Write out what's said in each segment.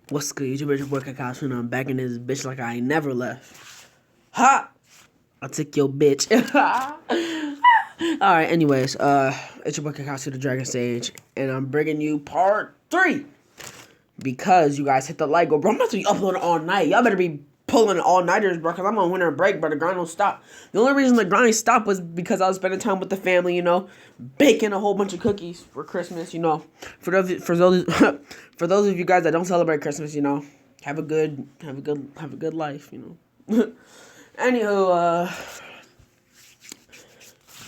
What's good, YouTube? It's your boy Kakashi, and I'm back in this bitch like I ain't never left. Ha! I'll take your bitch. Alright, anyways, it's your boy Kakashi, the Dragon Sage, and I'm bringing you part 3. Because you guys hit the like, bro. I'm about to be uploading all night. Y'all better be pulling all-nighters, bro, because I'm on winter break, but the grind don't stop. The only reason the grind stopped was because I was spending time with the family, you know, baking a whole bunch of cookies for Christmas, you know. For those for those of you guys that don't celebrate Christmas, you know, have a good life, you know. Anywho,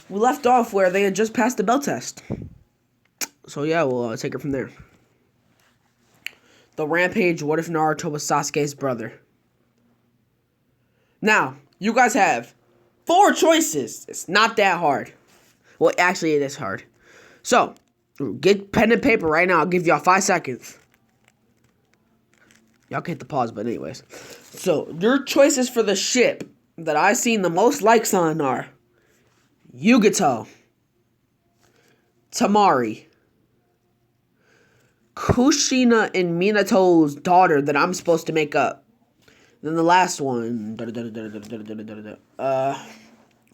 we left off where they had just passed the bell test. So yeah, we'll take it from there. The Rampage, what if Naruto was Sasuke's brother? Now, you guys have 4 choices. It's not that hard. Well, actually, it is hard. So, get pen and paper right now. I'll give y'all 5 seconds. Y'all can hit the pause button anyways. So, your choices for the ship that I've seen the most likes on are Yugato, Tamari, Kushina and Minato's daughter that I'm supposed to make up. Then the last one,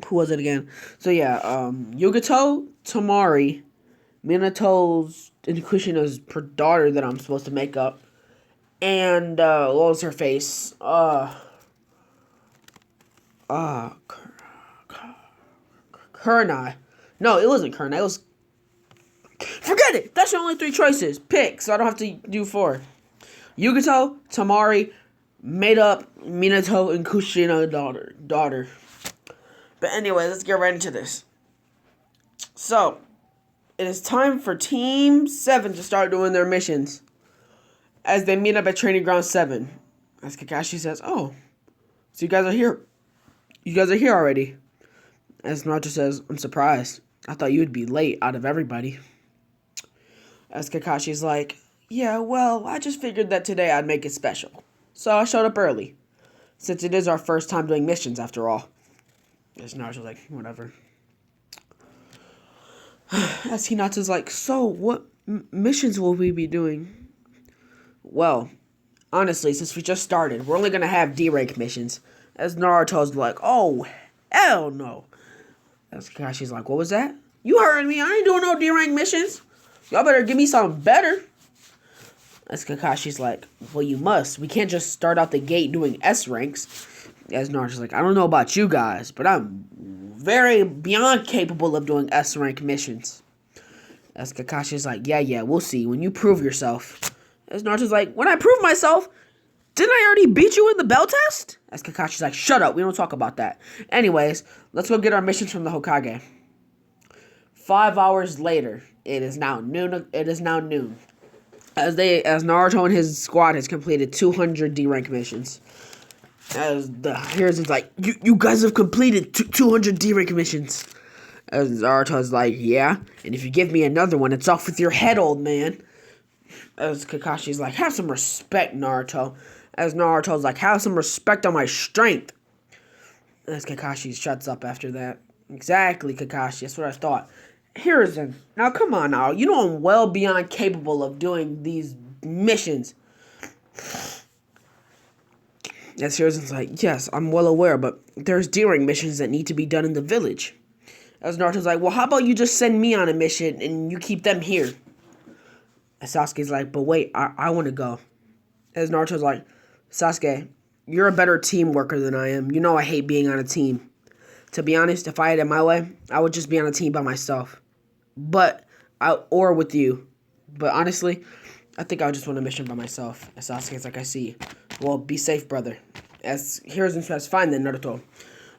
who was it again? So yeah, Yugato, Tamari, Minato's and Kushina's daughter that I'm supposed to make up, and what was her face? Kurenai. No, it wasn't Kurenai. It was. Forget it. That's your only 3 choices. Pick, so I don't have to do 4. Yugato, Tamari, made up Minato and Kushina daughter. But anyway, let's get right into this. So, it is time for Team 7 to start doing their missions. As they meet up at Training Ground 7. As Kakashi says, oh, so you guys are here. You guys are here already. As Naruto says, I'm surprised. I thought you would be late out of everybody. As Kakashi's like, yeah, well, I just figured that today I'd make it special. So I showed up early. Since it is our first time doing missions, after all. As Naruto's like, whatever. As Hinata's like, so what missions will we be doing? Well, honestly, since we just started, we're only going to have D-rank missions. As Naruto's like, oh, hell no. As Kakashi's like, what was that? You heard me, I ain't doing no D-rank missions. Y'all better give me something better. As Kakashi's like, well, you must. We can't just start out the gate doing S ranks. As Naruto's like, I don't know about you guys, but I'm very beyond capable of doing S rank missions. As Kakashi's like, yeah, we'll see. When you prove yourself. As Naruto's like, when I prove myself, didn't I already beat you in the bell test? As Kakashi's like, shut up, we don't talk about that. Anyways, let's go get our missions from the Hokage. 5 hours later, it is now noon. As Naruto and his squad has completed 200 D-rank missions. As the Hiruzen's like, you guys have completed 200 D-rank missions. As Naruto's like, yeah, and if you give me another one, it's off with your head, old man. As Kakashi's like, have some respect, Naruto. As Naruto's like, have some respect on my strength. As Kakashi shuts up after that. Exactly, Kakashi, that's what I thought. Hiruzen, now come on now. You know I'm well beyond capable of doing these missions. As Hiruzen's like, yes, I'm well aware, but there's D-rank missions that need to be done in the village. As Naruto's like, well, how about you just send me on a mission and you keep them here? As Sasuke's like, but wait, I want to go. As Naruto's like, Sasuke, you're a better team worker than I am. You know I hate being on a team. To be honest, if I had it my way, I would just be on a team by myself. Or with you. But honestly, I think I would just want a mission by myself. As Sasuke's like, I see. Well, be safe, brother. As Hiruzen says, fine then, Naruto.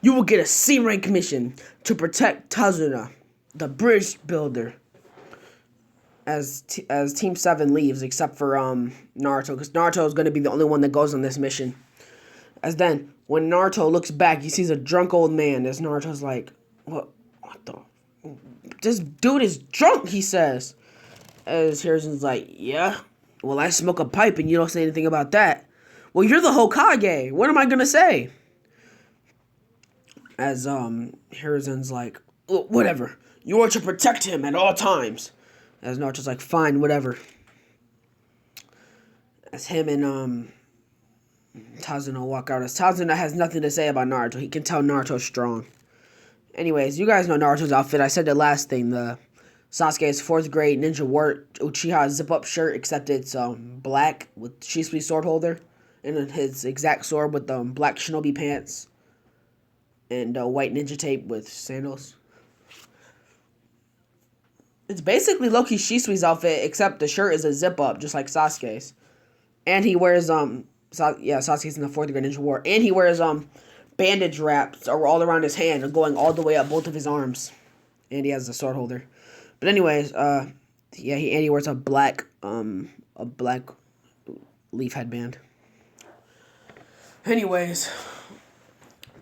You will get a C-rank mission to protect Tazuna, the bridge builder. As Team 7 leaves, except for Naruto, because Naruto is going to be the only one that goes on this mission. As then, when Naruto looks back, he sees a drunk old man. As Naruto's like, what the? This dude is drunk, he says. As Hiruzen's like, yeah? Well, I smoke a pipe and you don't say anything about that. Well, you're the Hokage. What am I going to say? As Hiruzen's like, whatever. You are to protect him at all times. As Naruto's like, fine, whatever. As him and Tazuna walk out. As Tazuna has nothing to say about Naruto. He can tell Naruto's strong. Anyways, you guys know Naruto's outfit. I said the last thing. The Sasuke's 4th grade ninja wore Uchiha zip-up shirt, except it's black with Shisui's sword holder. And then his exact sword with black shinobi pants. And white ninja tape with sandals. It's basically Loki Shisui's outfit, except the shirt is a zip-up, just like Sasuke's. And he wears, Sasuke's in the 4th grade ninja war. And he wears, bandage wraps all around his hand, going all the way up both of his arms. And he has a sword holder. But anyways, he wears a black leaf headband. Anyways,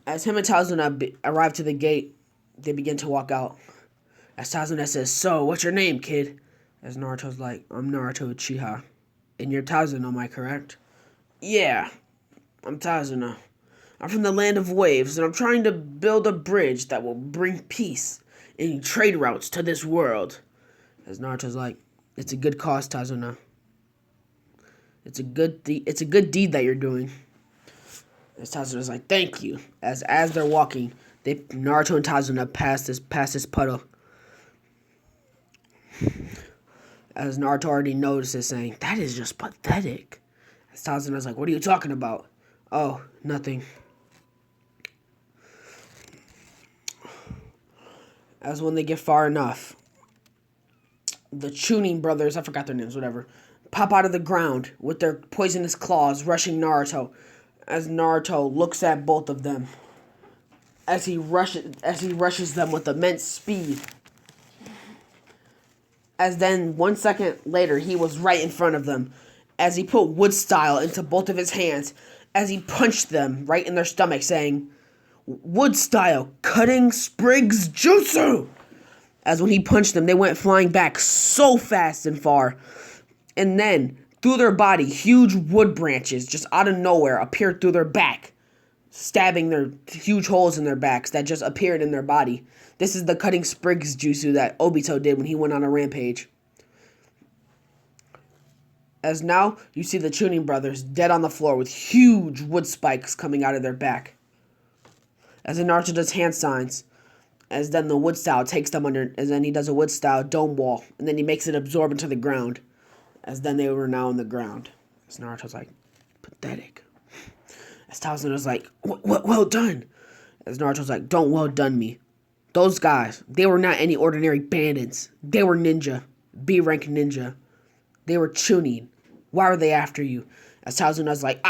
as him and Tazuna arrive to the gate, they begin to walk out. As Tazuna says, "So, what's your name, kid?" As Naruto's like, "I'm Naruto Uchiha. And you're Tazuna, am I correct?" "Yeah, I'm Tazuna. I'm from the land of waves, and I'm trying to build a bridge that will bring peace and trade routes to this world." As Naruto's like, "It's a good cause, Tazuna. It's a good deed that you're doing." As Tazuna's like, "Thank you." As they're walking, Naruto and Tazuna pass this puddle. As Naruto already notices, saying, "That is just pathetic." As Tazuna's like, "What are you talking about?" "Oh, nothing." As when they get far enough, the Chunin brothers, I forgot their names, whatever, pop out of the ground with their poisonous claws, rushing Naruto. As Naruto looks at both of them, as he rushes them with immense speed. As then 1 second later, he was right in front of them, as he put wood style into both of his hands, as he punched them right in their stomach, saying, "Wood style, cutting sprigs jutsu!" As when he punched them, they went flying back so fast and far. And then, through their body, huge wood branches just out of nowhere appeared through their back, stabbing their huge holes in their backs that just appeared in their body. This is the cutting sprigs jutsu that Obito did when he went on a rampage. As now, you see the Chunin brothers dead on the floor with huge wood spikes coming out of their back. As then Naruto does hand signs, as then the wood style takes them under, as then he does a wood style dome wall, and then he makes it absorb into the ground. As then they were now on the ground. As Naruto's like, "Pathetic." As Tazuna's like, well done." As Naruto's like, "Don't well done me. Those guys, they were not any ordinary bandits. They were ninja. B-rank ninja. They were Chunin. Why were they after you?" As Tazuna's like,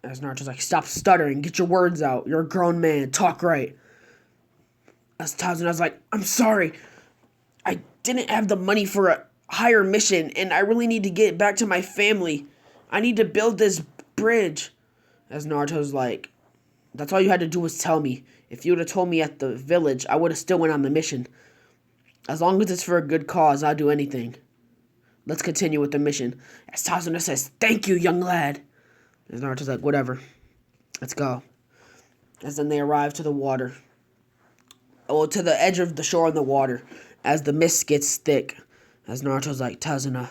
As Naruto's like, "Stop stuttering. Get your words out. You're a grown man. Talk right." As Tazuna's like, "I'm sorry. I didn't have the money for a higher mission, and I really need to get back to my family. I need to build this bridge." As Naruto's like, "That's all you had to do was tell me. If you would have told me at the village, I would have still went on the mission. As long as it's for a good cause, I'll do anything. Let's continue with the mission." As Tazuna says, "Thank you, young lad." As Naruto's like, "Whatever. Let's go." As then they arrive to the water. Well, to the edge of the shore in the water. As the mist gets thick. As Naruto's like, "Tazuna,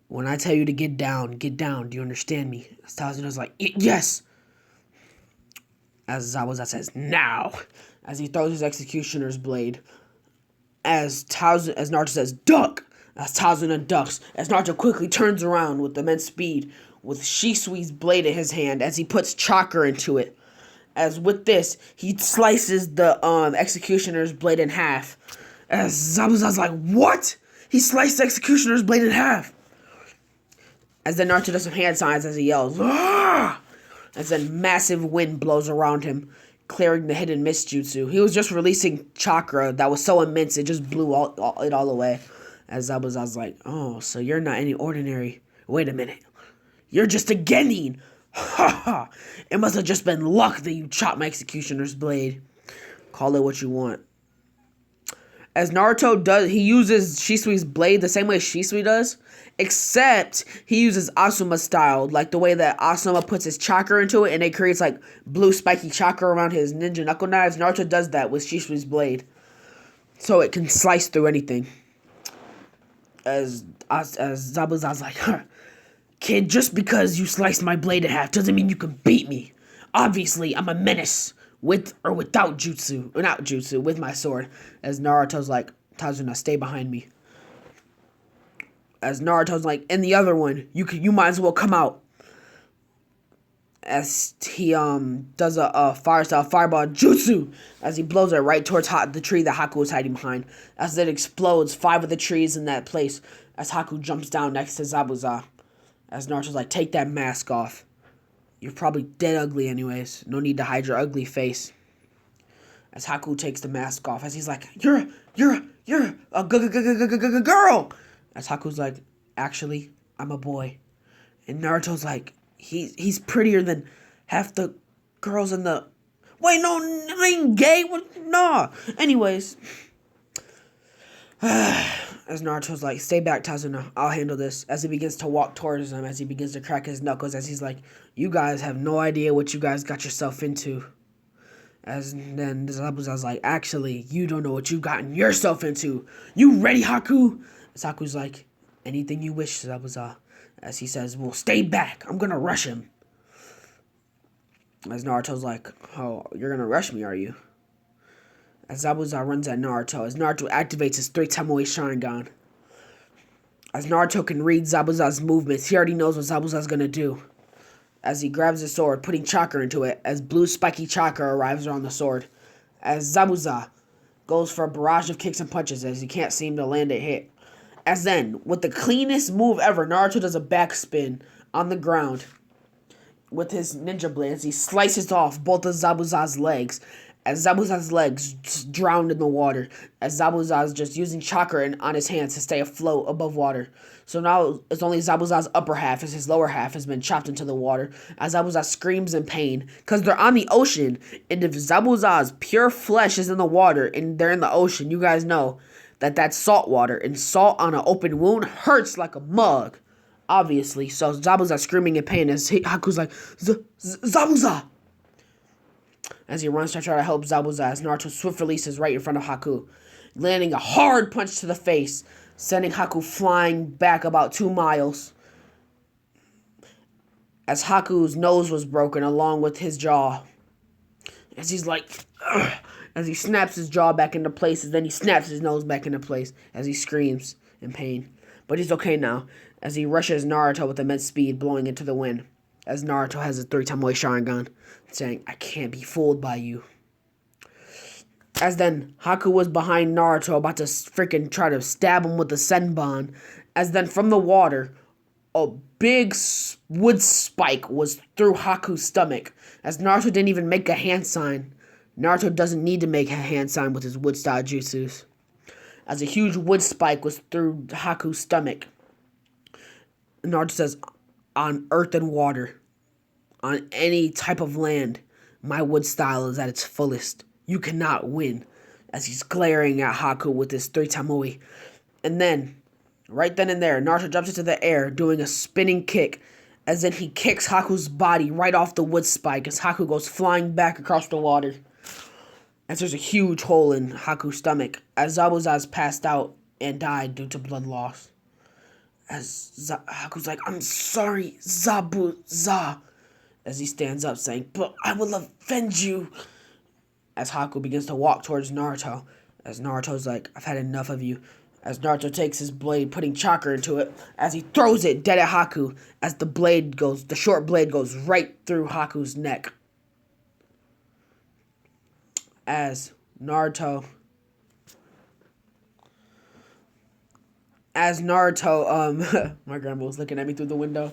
when I tell you to get down, get down. Do you understand me?" As Tazuna's like, "Yes." As Zabuza says, "Now." As he throws his executioner's blade. As Naruto says, "Duck." As Tazuna ducks. As Naruto quickly turns around with immense speed. With Shisui's blade in his hand. As he puts chakra into it. As with this, he slices the executioner's blade in half. As Zabuza's like, "What?" He sliced the executioner's blade in half. As then Naruto does some hand signs as he yells, "Ah!" As then massive wind blows around him, clearing the hidden mist jutsu. He was just releasing chakra that was so immense it just blew it all away. As Zabuza's like, "Oh, so you're not any ordinary. Wait a minute. You're just a genin. Ha ha. It must have just been luck that you chopped my executioner's blade. Call it what you want." As Naruto does, he uses Shisui's blade the same way Shisui does, except he uses Asuma style, like the way that Asuma puts his chakra into it and it creates like blue spiky chakra around his ninja knuckle knives. Naruto does that with Shisui's blade, so it can slice through anything. As as Zabuza's like, huh, kid, just because you sliced my blade in half doesn't mean you can beat me. Obviously, I'm a menace with or without jutsu, or not jutsu, with my sword. As Naruto's like, Tazuna, stay behind me. As Naruto's like, in the other one, you might as well come out. As he does a fire style fireball jutsu, as he blows it right towards the tree that Haku was hiding behind. As it explodes 5 of the trees in that place, as Haku jumps down next to Zabuza. As Naruto's like, take that mask off. You're probably dead ugly anyways. No need to hide your ugly face. As Haku takes the mask off, as he's like, you're a girl. As Haku's like, actually, I'm a boy. And Naruto's like, he's prettier than half the girls in the... Wait, no, I ain't gay. Nah. Anyways. As Naruto's like, stay back, Tazuna. I'll handle this. As he begins to walk towards him, as he begins to crack his knuckles, as he's like, you guys have no idea what you guys got yourself into. As then Zabuza's like, actually, you don't know what you've gotten yourself into. You ready, Haku? As Haku's like, anything you wish, Zabuza. As he says, well, stay back. I'm gonna rush him. As Naruto's like, oh, you're gonna rush me, are you? As Zabuza runs at Naruto, as Naruto activates his 3-time-away Sharingan. As Naruto can read Zabuza's movements, he already knows what Zabuza's gonna do. As he grabs his sword, putting chakra into it, as blue spiky chakra arrives around the sword. As Zabuza goes for a barrage of kicks and punches as he can't seem to land a hit. As then, with the cleanest move ever, Naruto does a backspin on the ground with his ninja blade as he slices off both of Zabuza's legs. As Zabuza's legs drowned in the water, as Zabuza is just using chakra on his hands to stay afloat above water. So now it's only Zabuza's upper half, as his lower half has been chopped into the water, as Zabuza screams in pain, because they're on the ocean, and if Zabuza's pure flesh is in the water, and they're in the ocean, you guys know that that's salt water, and salt on an open wound hurts like a mug, obviously. So Zabuza's screaming in pain, as Haku's like, Zabuza! As he runs to try to help Zabuza, as Naruto swift releases right in front of Haku, landing a hard punch to the face, sending Haku flying back about 2 miles. As Haku's nose was broken along with his jaw. As he's like, ugh, as he snaps his jaw back into place, and then he snaps his nose back into place as he screams in pain. But he's okay now, as he rushes Naruto with immense speed, blowing into the wind. As Naruto has a 3-time-away Sharingan, saying, I can't be fooled by you. As then, Haku was behind Naruto, about to freaking try to stab him with the Senbon. As then, from the water, a big wood spike was through Haku's stomach. As Naruto didn't even make a hand sign. Naruto doesn't need to make a hand sign with his wood-style jutsus. As a huge wood spike was through Haku's stomach. Naruto says, on earth and water, on any type of land, my wood style is at its fullest. You cannot win. As he's glaring at Haku with his 3-time-away. And then, right then and there, Naruto jumps into the air, doing a spinning kick. As then he kicks Haku's body right off the wood spike as Haku goes flying back across the water. As there's a huge hole in Haku's stomach, as Zabuza's passed out and died due to blood loss. As Haku's like, I'm sorry, Zabuza. As he stands up saying, but I will avenge you. As Haku begins to walk towards Naruto. As Naruto's like, I've had enough of you. As Naruto takes his blade, putting chakra into it. As he throws it dead at Haku. As the short blade goes right through Haku's neck. As Naruto, my grandma was looking at me through the window.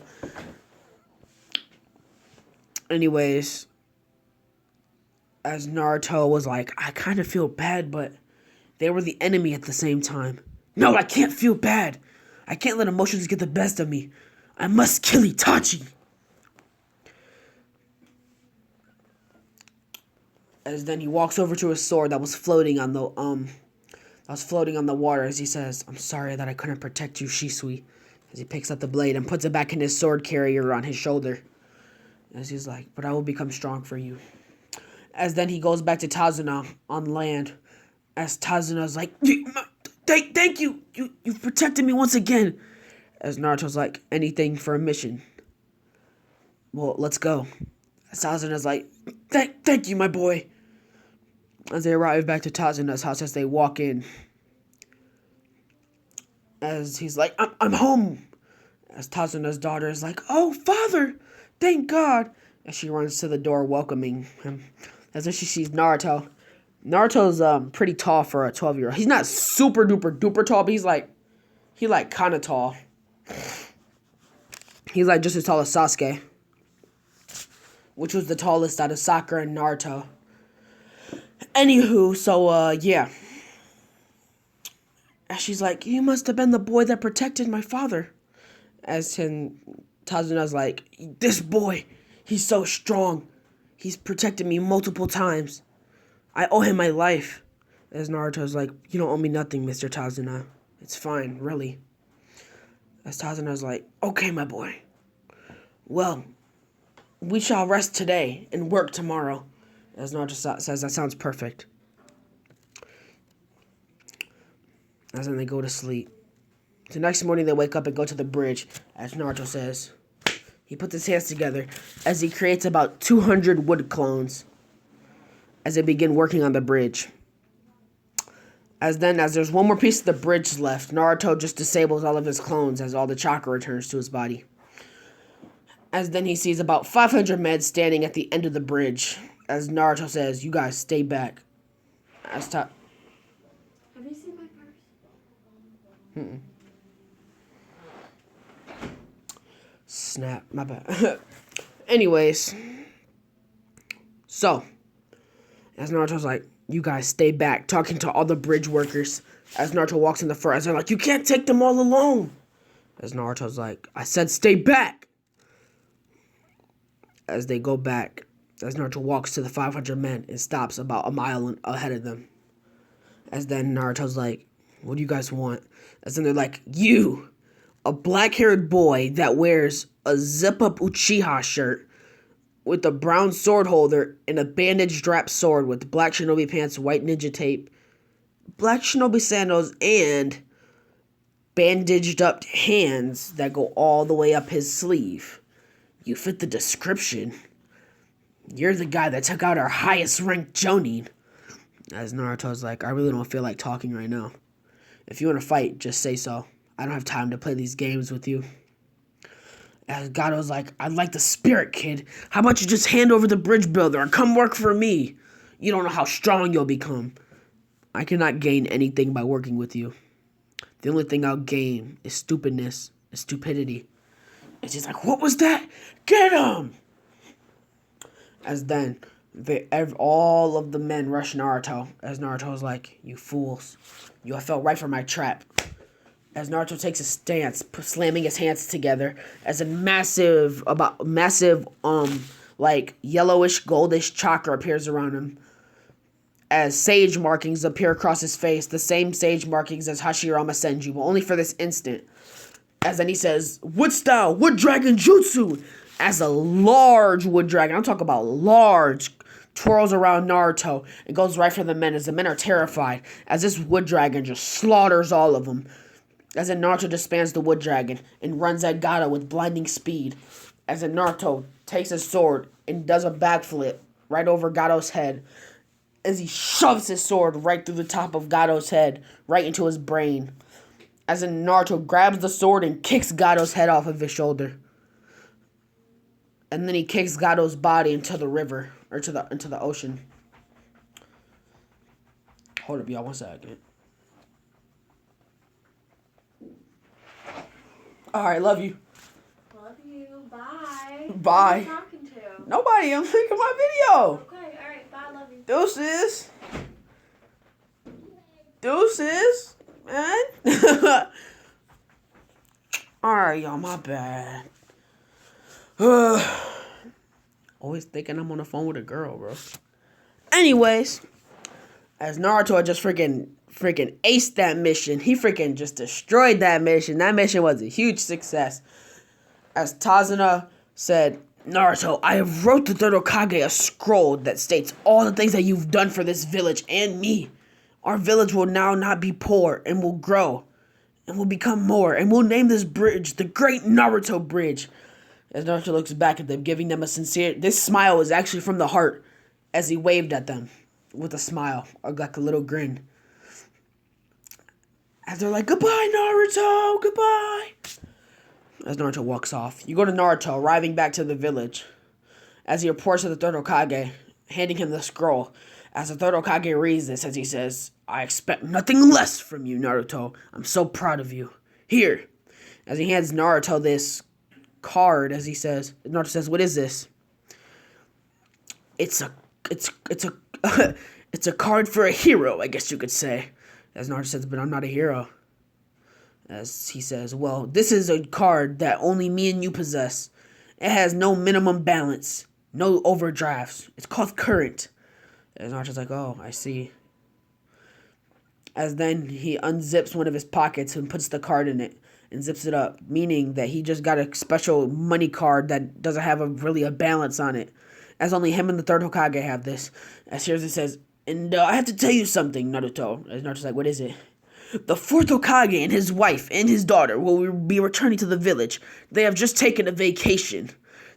Anyways, as Naruto was like, I kind of feel bad, but they were the enemy at the same time. No, I can't feel bad. I can't let emotions get the best of me. I must kill Itachi. As then he walks over to his sword that was floating on the water, as he says, I'm sorry that I couldn't protect you, Shisui. As he picks up the blade and puts it back in his sword carrier on his shoulder. As he's like, but I will become strong for you. As then he goes back to Tazuna on land. As Tazuna's like, thank you. You've protected me once again. As Naruto's like, anything for a mission. Well, let's go. Tazuna's like, thank you, my boy. As they arrive back to Tazuna's house, as they walk in, as he's like, I'm home. As Tazuna's daughter is like, oh, father, thank God. As she runs to the door, welcoming him. As she sees Naruto. Naruto's pretty tall for a 12-year-old. He's not super duper tall, but he kind of tall. He's like just as tall as Sasuke, which was the tallest out of Sakura and Naruto. Anywho, so yeah. As she's like, you must have been the boy that protected my father. As Tazuna's like, this boy, he's so strong. He's protected me multiple times. I owe him my life. As Naruto's like, you don't owe me nothing, Mr. Tazuna. It's fine, really. As Tazuna's like, okay, my boy. Well, we shall rest today and work tomorrow. As Naruto says, that sounds perfect. As then they go to sleep. The next morning they wake up and go to the bridge, as Naruto says. He puts his hands together as he creates about 200 wood clones as they begin working on the bridge. As there's one more piece of the bridge left, Naruto just disables all of his clones as all the chakra returns to his body. As then he sees about 500 men standing at the end of the bridge, as Naruto says, you guys stay back. Have you seen my purse? Snap, my bad. Anyways, so, as Naruto's like, you guys stay back, talking to all the bridge workers, as Naruto walks in the front, as they're like, you can't take them all alone. As Naruto's like, I said stay back. As they go back, as Naruto walks to the 500 men and stops about a mile ahead of them. As then Naruto's like, what do you guys want? As then they're like, you, a black-haired boy that wears a zip-up Uchiha shirt with a brown sword holder and a bandage-strapped sword with black shinobi pants, white ninja tape, black shinobi sandals, and bandaged-up hands that go all the way up his sleeve. You fit the description. You're the guy that took out our highest-ranked Jonin. As Naruto's like, I really don't feel like talking right now. If you want to fight, just say so. I don't have time to play these games with you. As Gado's like, I like the spirit, kid. How about you just hand over the bridge builder and come work for me? You don't know how strong you'll become. I cannot gain anything by working with you. The only thing I'll gain is stupidness and stupidity. And she's like, what was that? Get him! As then, all of the men rush Naruto. As Naruto's like, you fools. You have fell right for my trap. As Naruto takes a stance, slamming his hands together, as a massive, yellowish, goldish chakra appears around him. As sage markings appear across his face, the same sage markings as Hashirama Senju, but only for this instant. As then he says, Wood Style, Wood Dragon Jutsu! As a large wood dragon, I'm talking about large, twirls around Naruto and goes right for the men, as the men are terrified, as this wood dragon just slaughters all of them. As then Naruto disbands the wood dragon and runs at Gato with blinding speed. As then Naruto takes his sword and does a backflip right over Gato's head, as he shoves his sword right through the top of Gato's head, right into his brain. As then Naruto grabs the sword and kicks Gato's head off of his shoulder. And then he kicks Gato's body into the river, or into the ocean. Hold up, y'all, 1 second. Alright, love you. Love you. Bye. Bye. Who are you talking to? Nobody, I'm making my video. Okay, alright, bye, love you. Deuces. Deuces, man. Alright, y'all, my bad. Always thinking I'm on the phone with a girl, bro. Anyways, as Naruto had just freaking aced that mission, he freaking just destroyed that mission. That mission was a huge success. As Tazuna said, Naruto, I have wrote the third Hokage a scroll that states all the things that you've done for this village and me. Our village will now not be poor and will grow. and we'll become more, and we'll name this bridge the Great Naruto Bridge. As Naruto looks back at them, giving them a sincere... This smile is actually from the heart, as he waved at them with a smile, or like a little grin. As they're like, goodbye, Naruto, goodbye. As Naruto walks off, you go to Naruto, arriving back to the village. As he reports to the third Hokage, handing him the scroll. As the third Hokage reads this, as he says, I expect nothing less from you, Naruto. I'm so proud of you. Here. As he hands Naruto this card, as he says, Naruto says, what is this? It's a it's a card for a hero, I guess you could say. As Naruto says, but I'm not a hero. As he says, well, this is a card that only me and you possess. It has no minimum balance, no overdrafts. It's called current. As Naruto's like, oh, I see. As then he unzips one of his pockets and puts the card in it and zips it up, meaning that he just got a special money card that doesn't have really a balance on it. As only him and the third Hokage have this. As here it says, and I have to tell you something, Naruto. As Naruto's like, what is it? The fourth Hokage and his wife and his daughter will be returning to the village. They have just taken a vacation.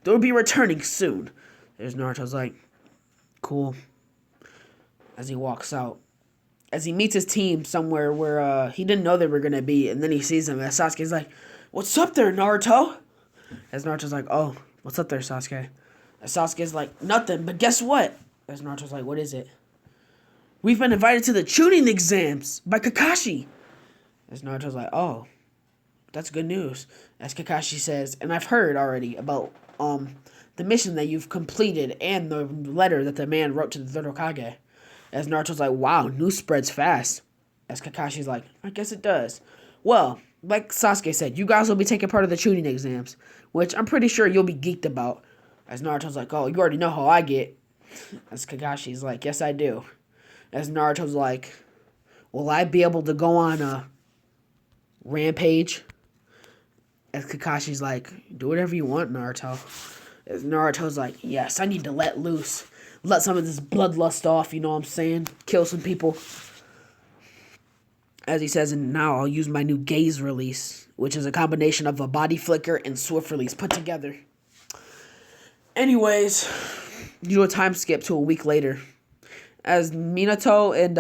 They will be returning soon. There's Naruto's like, cool. As he walks out. As he meets his team somewhere where he didn't know they were going to be. And then he sees them. As Sasuke's like, what's up there, Naruto? As Naruto's like, oh, what's up there, Sasuke? As Sasuke's like, nothing, but guess what? As Naruto's like, what is it? We've been invited to the tuning exams by Kakashi. As Naruto's like, oh, that's good news. As Kakashi says, and I've heard already about the mission that you've completed and the letter that the man wrote to the third Hokage. As Naruto's like, wow, news spreads fast. As Kakashi's like, I guess it does. Well, like Sasuke said, you guys will be taking part of the tuning exams, which I'm pretty sure you'll be geeked about. As Naruto's like, oh, you already know how I get. As Kakashi's like, yes, I do. As Naruto's like, will I be able to go on a Rampage? As Kakashi's like, do whatever you want, Naruto. As Naruto's like, yes, I need to let loose. Let some of this bloodlust off, you know what I'm saying? Kill some people. As he says, and now I'll use my new gaze release, which is a combination of a body flicker and swift release put together. Anyways, you do a time skip to a week later. As Minato and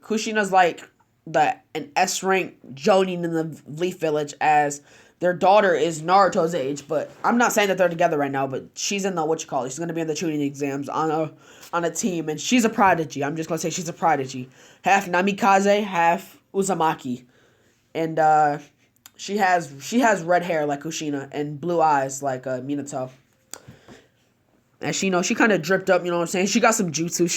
Kushina's like an S rank jonin in the Leaf Village, as their daughter is Naruto's age, but I'm not saying that they're together right now, but she's in the she's gonna be in the tuning exams on a team, and she's a prodigy. I'm just gonna say she's a prodigy. Half Namikaze, half Uzumaki. And she has red hair like Kushina and blue eyes like Minato. And she kind of dripped up, you know what I'm saying? She got some jutsu.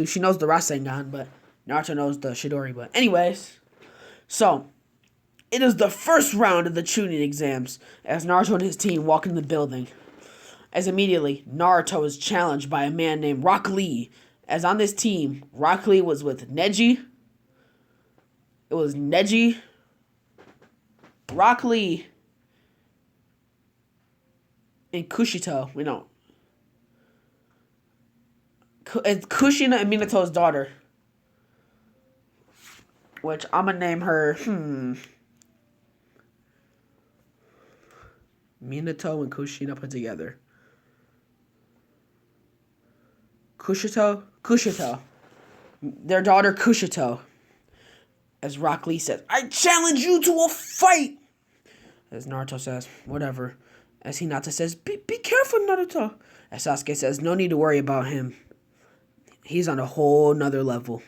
She knows the Rasengan, but Naruto knows the Chidori. But anyways, so it is the first round of the tuning exams as Naruto and his team walk in the building. As immediately, Naruto is challenged by a man named Rock Lee. As on this team, Rock Lee was with Neji. It was Neji, Rock Lee, and Kushito. It's Kushina and Minato's daughter. Which I'm going to name her, Minato and Kushina put together. Kushito. Their daughter Kushito. As Rock Lee says, I challenge you to a fight! As Naruto says, whatever. As Hinata says, be careful, Naruto. As Sasuke says, no need to worry about him. He's on a whole nother level.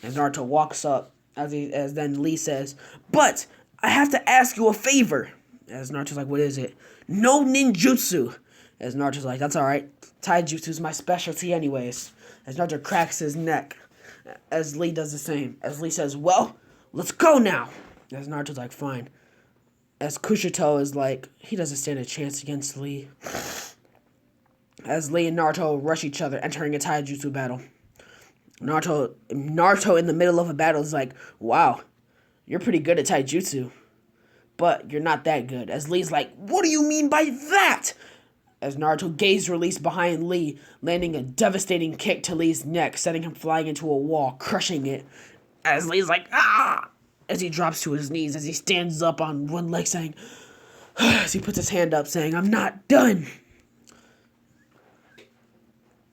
As Naruto walks up, as then Lee says, but I have to ask you a favor. As Naruto's like, what is it? No ninjutsu. As Naruto's like, that's alright. Taijutsu's my specialty anyways. As Naruto cracks his neck. As Lee does the same. As Lee says, well, let's go now. As Naruto's like, fine. As Kushito is like, he doesn't stand a chance against Lee. As Lee and Naruto rush each other, entering a taijutsu battle. Naruto in the middle of a battle is like, wow, you're pretty good at taijutsu, but you're not that good. As Lee's like, what do you mean by that? As Naruto gaze released behind Lee, landing a devastating kick to Lee's neck, sending him flying into a wall, crushing it. As Lee's like, ah! As he drops to his knees, as he stands up on one leg saying, as he puts his hand up saying, I'm not done.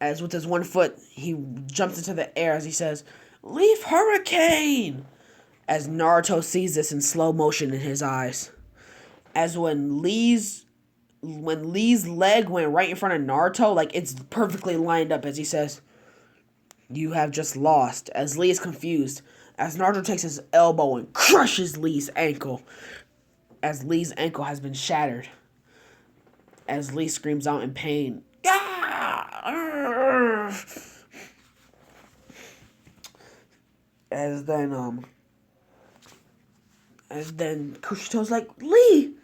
As with his one foot, he jumps into the air as he says, Leaf Hurricane! As Naruto sees this in slow motion in his eyes. As when Lee's leg went right in front of Naruto, like it's perfectly lined up as he says, you have just lost. As Lee is confused, as Naruto takes his elbow and crushes Lee's ankle, as Lee's ankle has been shattered. As Lee screams out in pain, as then Kushito's like, Lee!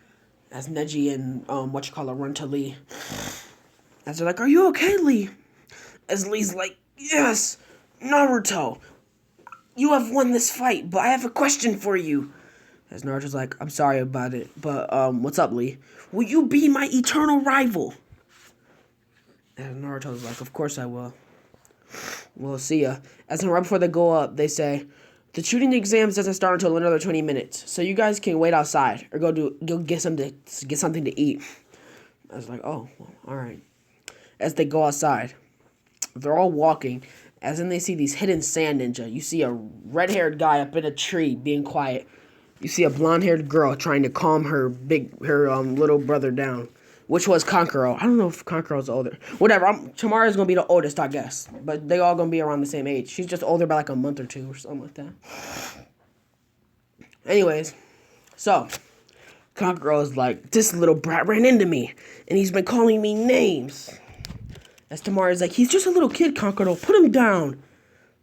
As Neji and run to Lee. As they're like, are you okay, Lee? As Lee's like, yes, Naruto, you have won this fight, but I have a question for you. As Naruto's like, I'm sorry about it, but what's up, Lee? Will you be my eternal rival? And Naruto's like, of course I will. We'll see ya. As in, right before they go up, they say, the shooting exams doesn't start until another 20 minutes, so you guys can wait outside or go get something to eat. I was like, oh, well, all right. As they go outside, they're all walking. As in, they see these hidden sand ninja. You see a red-haired guy up in a tree being quiet. You see a blonde-haired girl trying to calm her little brother down, which was Kankuro. I don't know if Kankuro's older. Whatever. Tamara's gonna be the oldest, I guess, but they all gonna be around the same age. She's just older by like a month or two or something like that. Anyways, so Kankuro's like, this little brat ran into me, and he's been calling me names. As Tamara's like, he's just a little kid, Kankuro. Put him down.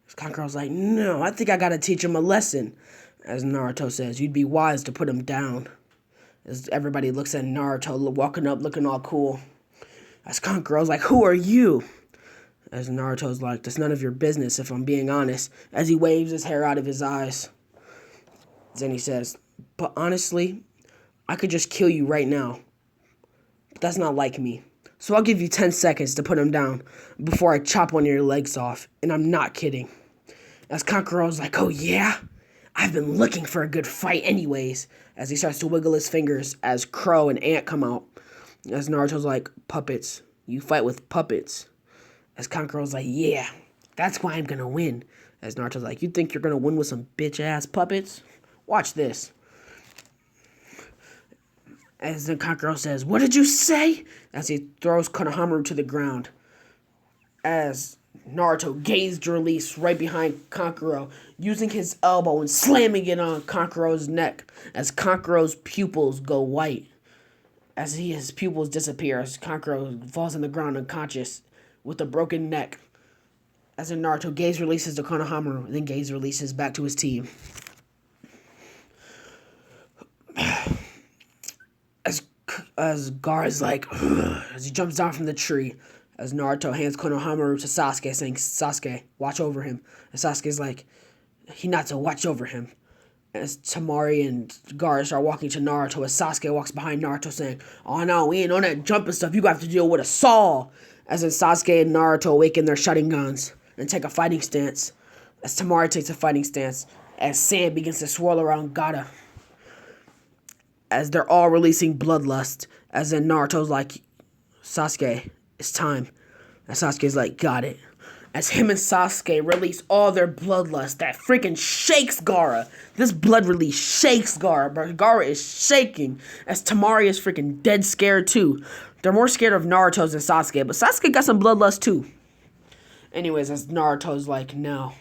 As Kankuro's like, no, I think I gotta teach him a lesson. As Naruto says, you'd be wise to put him down. As everybody looks at Naruto walking up looking all cool. As Kankuro's like, who are you? As Naruto's like, that's none of your business if I'm being honest. As he waves his hair out of his eyes. Then he says, but honestly, I could just kill you right now. But that's not like me. So I'll give you 10 seconds to put him down before I chop one of your legs off. And I'm not kidding. As Kankuro's like, oh yeah? I've been looking for a good fight anyways. As he starts to wiggle his fingers as Crow and Ant come out. As Naruto's like, puppets. You fight with puppets. As Kankuro's like, yeah, that's why I'm gonna win. As Naruto's like, you think you're gonna win with some bitch-ass puppets? Watch this. As then Kankuro says, what did you say? As he throws Konohamaru to the ground. As Naruto gazed release right behind Kankuro, using his elbow and slamming it on Kankuro's neck as Kankuro's pupils go white. As his pupils disappear, as Kankuro falls on the ground unconscious with a broken neck. As in Naruto gaze releases to Konohamaru, and then gaze releases back to his team. As Gar is like, as he jumps down from the tree, as Naruto hands Konohamaru to Sasuke, saying, Sasuke, watch over him. And Sasuke's like, he not to watch over him. As Tamari and Gar start walking to Naruto, as Sasuke walks behind Naruto, saying, oh no, we ain't on that jumping stuff, you have to deal with a saw. As in Sasuke and Naruto awaken their shutting guns and take a fighting stance. As Tamari takes a fighting stance, as sand begins to swirl around Gaara. As they're all releasing bloodlust, as in Naruto's like, Sasuke, it's time. And Sasuke's like, got it. As him and Sasuke release all their bloodlust, that freaking shakes Gaara. This blood release shakes Gaara, but Gaara is shaking. As Tamari is freaking dead scared too. They're more scared of Naruto's than Sasuke, but Sasuke got some bloodlust too. Anyways, as Naruto's like, no.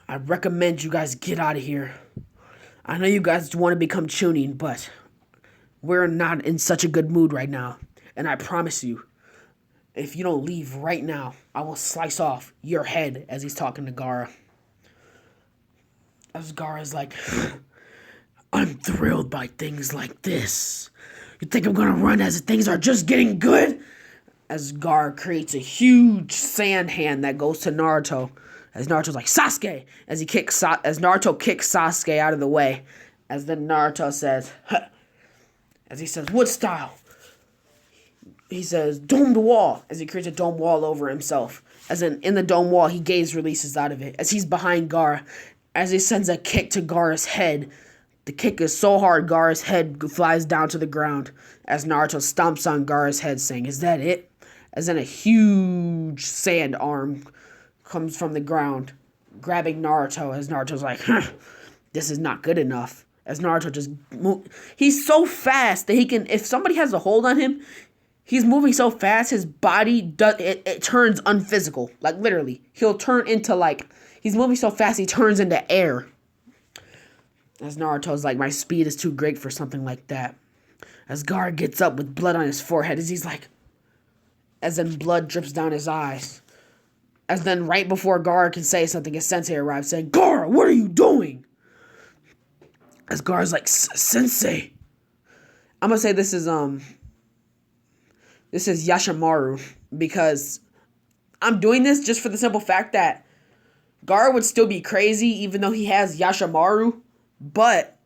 I recommend you guys get out of here. I know you guys want to become Chunin, but we're not in such a good mood right now. And I promise you, if you don't leave right now, I will slice off your head as he's talking to Gaara. As Gaara's like, I'm thrilled by things like this. You think I'm going to run as things are just getting good? As Gaara creates a huge sand hand that goes to Naruto. As Naruto's like, Sasuke! As Naruto kicks Sasuke out of the way. As then Naruto says, huh. As he says, what style? He says, domed wall. As he creates a dome wall over himself. As in the dome wall, he gaze releases out of it. As he's behind Gaara, as he sends a kick to Gaara's head. The kick is so hard, Gaara's head flies down to the ground. As Naruto stomps on Gaara's head, saying, "Is that it?" As then a huge sand arm comes from the ground, grabbing Naruto. As Naruto's like, this is not good enough. As Naruto just he's so fast that he can, if somebody has a hold on him, he's moving so fast, his body it turns unphysical. Like literally, he'll turn into like, he's moving so fast he turns into air. As Naruto's like, my speed is too great for something like that. As Gaara gets up with blood on his forehead, as he's like, as then blood drips down his eyes. As then right before Gaara can say something, his sensei arrives saying, "Gaara, what are you doing?" As Gaara's like, "Sensei." I'm gonna say this is Yashimaru, because I'm doing this just for the simple fact that Gaara would still be crazy even though he has Yashimaru, but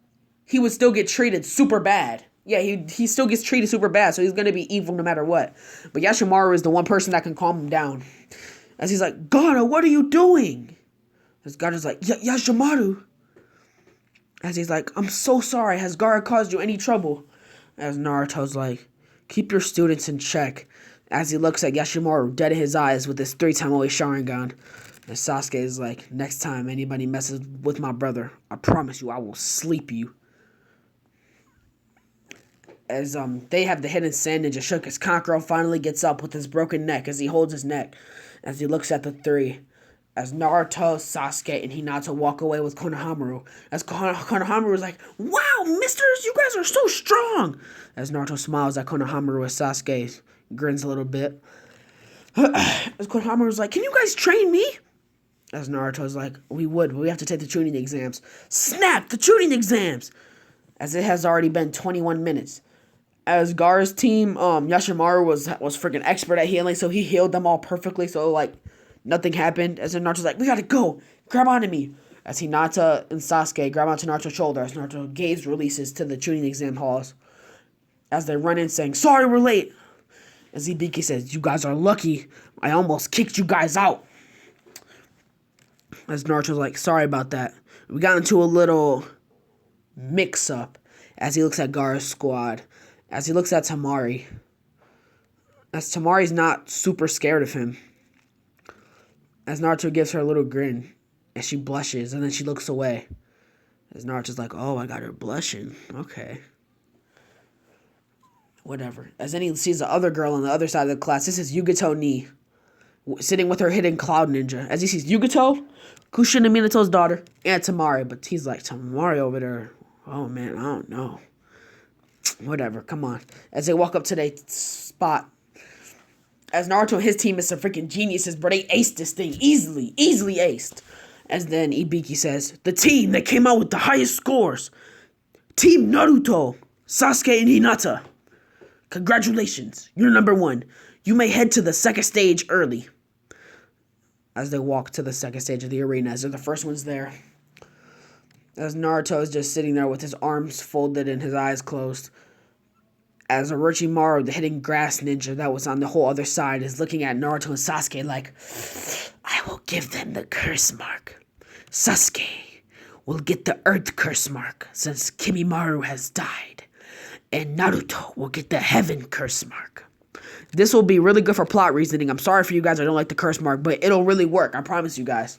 he would still get treated super bad. Yeah, he still gets treated super bad, so he's going to be evil no matter what. But Yashimaru is the one person that can calm him down. As he's like, "Gaara, what are you doing?" As Gaara's like, "Yashimaru." As he's like, "I'm so sorry. Has Gaara caused you any trouble?" As Naruto's like, "Keep your students in check." As he looks at Yashimaru dead in his eyes with his 3-time away Sharingan. And Sasuke is like, "Next time anybody messes with my brother, I promise you I will sleep you." As they have the hidden sand ninja shook, as Kankuro finally gets up with his broken neck as he holds his neck. As he looks at the three. As Naruto, Sasuke, and Hinata walk away with Konohamaru. As Konohamaru is like, "Wow, misters, you guys are so strong." As Naruto smiles at Konohamaru as Sasuke grins a little bit. As Konohamaru is like, "Can you guys train me?" As Naruto's like, "We would, but we have to take the tuning exams." Snap! The tuning exams! As it has already been 21 minutes. As Gaara's team, Yashimaru was freaking expert at healing, so he healed them all perfectly, so like nothing happened. As Naruto's like, "We gotta go, grab onto me." As Hinata and Sasuke grab onto Naruto's shoulder, as Naruto gaze releases to the tuning exam halls. As they run in saying, "Sorry we're late." As Ibiki says, "You guys are lucky, I almost kicked you guys out." As Naruto's like, "Sorry about that. We got into a little mix-up." As he looks at Gaara's squad. As he looks at Tamari. As Tamari's not super scared of him. As Naruto gives her a little grin. As she blushes and then she looks away. As Naruto's like, "Oh, I got her blushing. Okay. Whatever." As then he sees the other girl on the other side of the class. This is Yugato Ni. Sitting with her hidden cloud ninja. As he sees Yugato, Kushina Minato's daughter, and Tamari. But he's like, "Tamari over there. Oh man, I don't know." Whatever, come on. As they walk up to their spot. As Naruto and his team is some freaking geniuses, bro. They aced this thing easily aced. As then Ibiki says, "The team that came out with the highest scores. Team Naruto, Sasuke and Hinata. Congratulations, you're number 1. You may head to the second stage early." As they walk to the second stage of the arena, as they're the first ones there. As Naruto is just sitting there with his arms folded and his eyes closed. As Orochimaru, the hidden grass ninja that was on the whole other side, is looking at Naruto and Sasuke like, "I will give them the curse mark. Sasuke will get the earth curse mark since Kimimaru has died. And Naruto will get the heaven curse mark." This will be really good for plot reasoning. I'm sorry for you guys, I don't like the curse mark, but it'll really work. I promise you guys.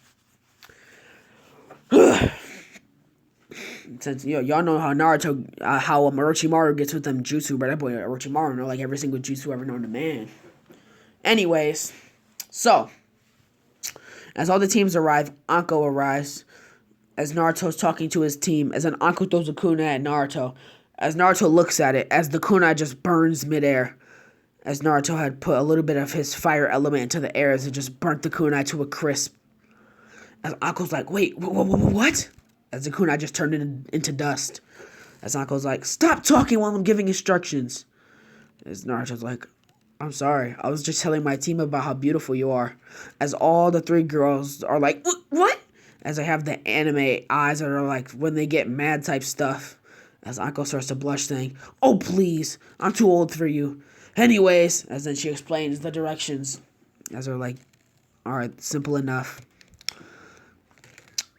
Since y'all know how Naruto, how Orochimaru gets with them jutsu, but that boy Orochimaru know like every single jutsu ever known to man. Anyways, so as all the teams arrive, Anko arrives. As Naruto's talking to his team, as an Anko throws a kunai at Naruto. As Naruto looks at it, as the kunai just burns midair. As Naruto had put a little bit of his fire element into the air, as it just burnt the kunai to a crisp. As Anko's like, "Wait, what?" As the kunai just turned into dust. As Anko's like, "Stop talking while I'm giving instructions." As Naruto's like, "I'm sorry. I was just telling my team about how beautiful you are." As all the 3 girls are like, "What?" As they have the anime eyes that are like when they get mad type stuff. As Anko starts to blush saying, "Oh please, I'm too old for you. Anyways," as then she explains the directions. As they're like, Alright, simple enough.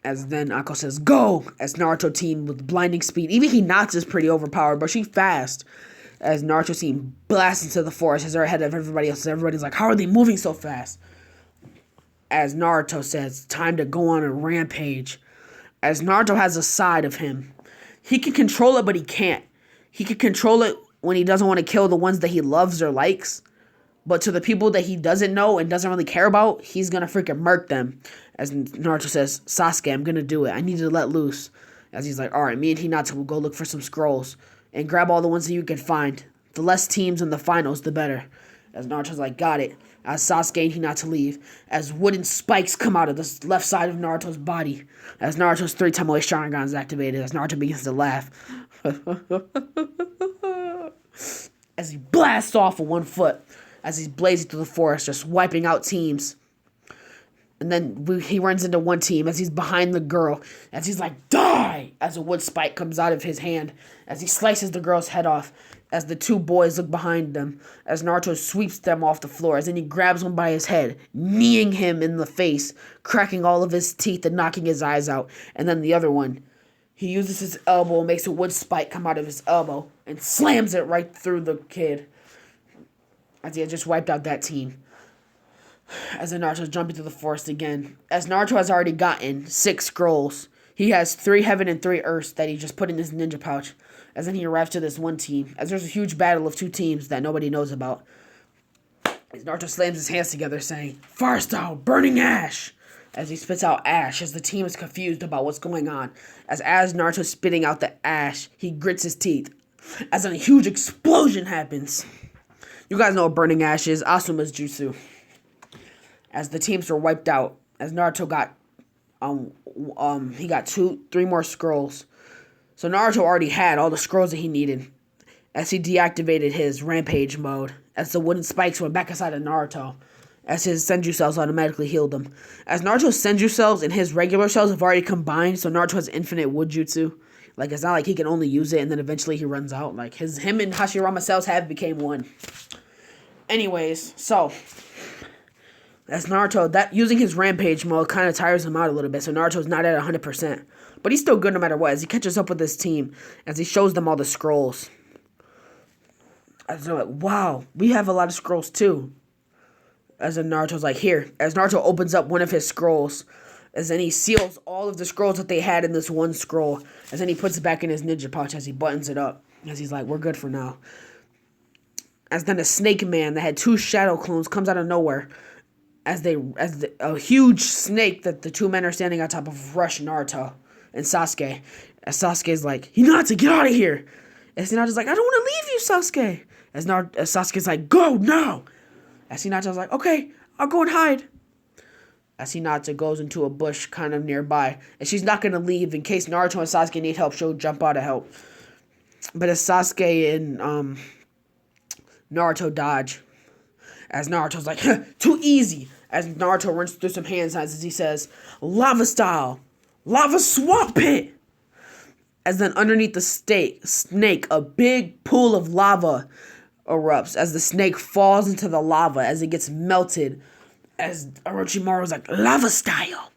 As then Ako says, go! As Naruto team with blinding speed. Even Hinata's is pretty overpowered, but she's fast. As Naruto team blasts into the forest as they're ahead of everybody else. Everybody's like, how are they moving so fast? As Naruto says, time to go on a rampage. As Naruto has a side of him. He can control it, but he can't. He can control it when he doesn't want to kill the ones that he loves or likes. But to the people that he doesn't know and doesn't really care about, he's going to freaking murk them. As Naruto says, Sasuke, I'm going to do it. I need to let loose. As he's like, alright, me and Hinata will go look for some scrolls. And grab all the ones that you can find. The less teams in the finals, the better. As Naruto's like, got it. As Sasuke and Hinata leave. As wooden spikes come out of the left side of Naruto's body. As Naruto's 3-time away Sharingan is activated. As Naruto begins to laugh. As he blasts off with 1 foot. As he's blazing through the forest, just wiping out teams. And then he runs into one team as he's behind the girl. As he's like, die! As a wood spike comes out of his hand. As he slices the girl's head off. As the 2 boys look behind them. As Naruto sweeps them off the floor. As then he grabs one by his head. Kneeing him in the face. Cracking all of his teeth and knocking his eyes out. And then the other one. He uses his elbow and makes a wood spike come out of his elbow. And slams it right through the kid. As he had just wiped out that team. As Naruto's jumping through the forest again. As Naruto has already gotten 6 scrolls. He has 3 heaven and 3 earths that he just put in his ninja pouch. As then he arrives to this one team. As there's a huge battle of 2 teams that nobody knows about. As Naruto slams his hands together saying, Fire style, burning ash! As he spits out ash as the team is confused about what's going on. As Naruto's spitting out the ash, he grits his teeth. As then a huge explosion happens. You guys know what burning ash is. Asuma's jutsu. As the teams were wiped out. As Naruto got, he got 3 more scrolls. So Naruto already had all the scrolls that he needed. As he deactivated his Rampage mode. As the wooden spikes went back inside of Naruto. As his Senju cells automatically healed him. As Naruto's Senju cells and his regular cells have already combined. So Naruto has infinite wood jutsu. Like, it's not like he can only use it and then eventually he runs out. Like, him and Hashirama cells have became one. Anyways, so as Naruto, using his Rampage mode kind of tires him out a little bit. So Naruto's not at 100%. But he's still good no matter what. As he catches up with his team. As he shows them all the scrolls. As they're like, wow, we have a lot of scrolls too. As then Naruto's like, here. As Naruto opens up one of his scrolls. As then he seals all of the scrolls that they had in this one scroll. As then he puts it back in his ninja pouch as he buttons it up. As he's like, we're good for now. As then a snake man that had 2 shadow clones comes out of nowhere. A huge snake that the 2 men are standing on top of rush Naruto and Sasuke. As Sasuke's like, Hinata, get out of here. As Hinata's like, I don't want to leave you, Sasuke. As Sasuke's like, go now. As Hinata's like, okay, I'll go and hide. As Hinata goes into a bush kind of nearby. And she's not going to leave in case Naruto and Sasuke need help. She'll jump out to help. But as Sasuke and Naruto dodge. As Naruto's like, too easy. As Naruto runs through some hand signs as he says, lava style. Lava swamp pit. As then underneath the snake, a big pool of lava erupts. As the snake falls into the lava as it gets melted. As Orochimaru's like, lava style.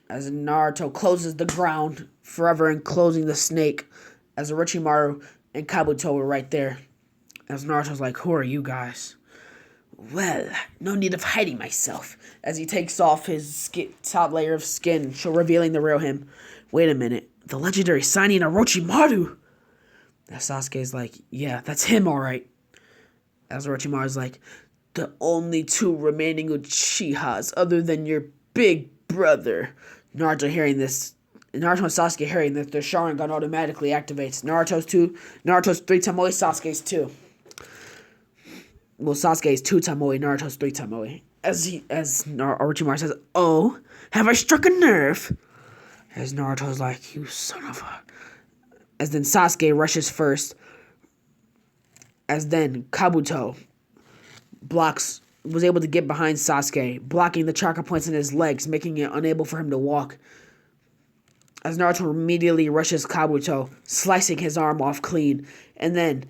As Naruto closes the ground, forever enclosing the snake. As Orochimaru and Kabuto were right there. As Naruto's like, who are you guys? Well, no need of hiding myself. As he takes off his top layer of skin, revealing the real him. Wait a minute. The legendary Sannin Orochimaru. As Sasuke's like, yeah, that's him alright. As Orochimaru's like, the only 2 remaining Uchihas other than your big brother. Naruto and Sasuke hearing that their Sharingan automatically activates. Naruto's 3-time away, Sasuke's 2. Well, Sasuke's 2-time away, Naruto's 3-time away. As Orochimaru says, oh, have I struck a nerve? As Naruto's like, you son of a... As then Sasuke rushes first. As then Kabuto was able to get behind Sasuke, blocking the chakra points in his legs, making it unable for him to walk. As Naruto immediately rushes Kabuto, slicing his arm off clean. And then,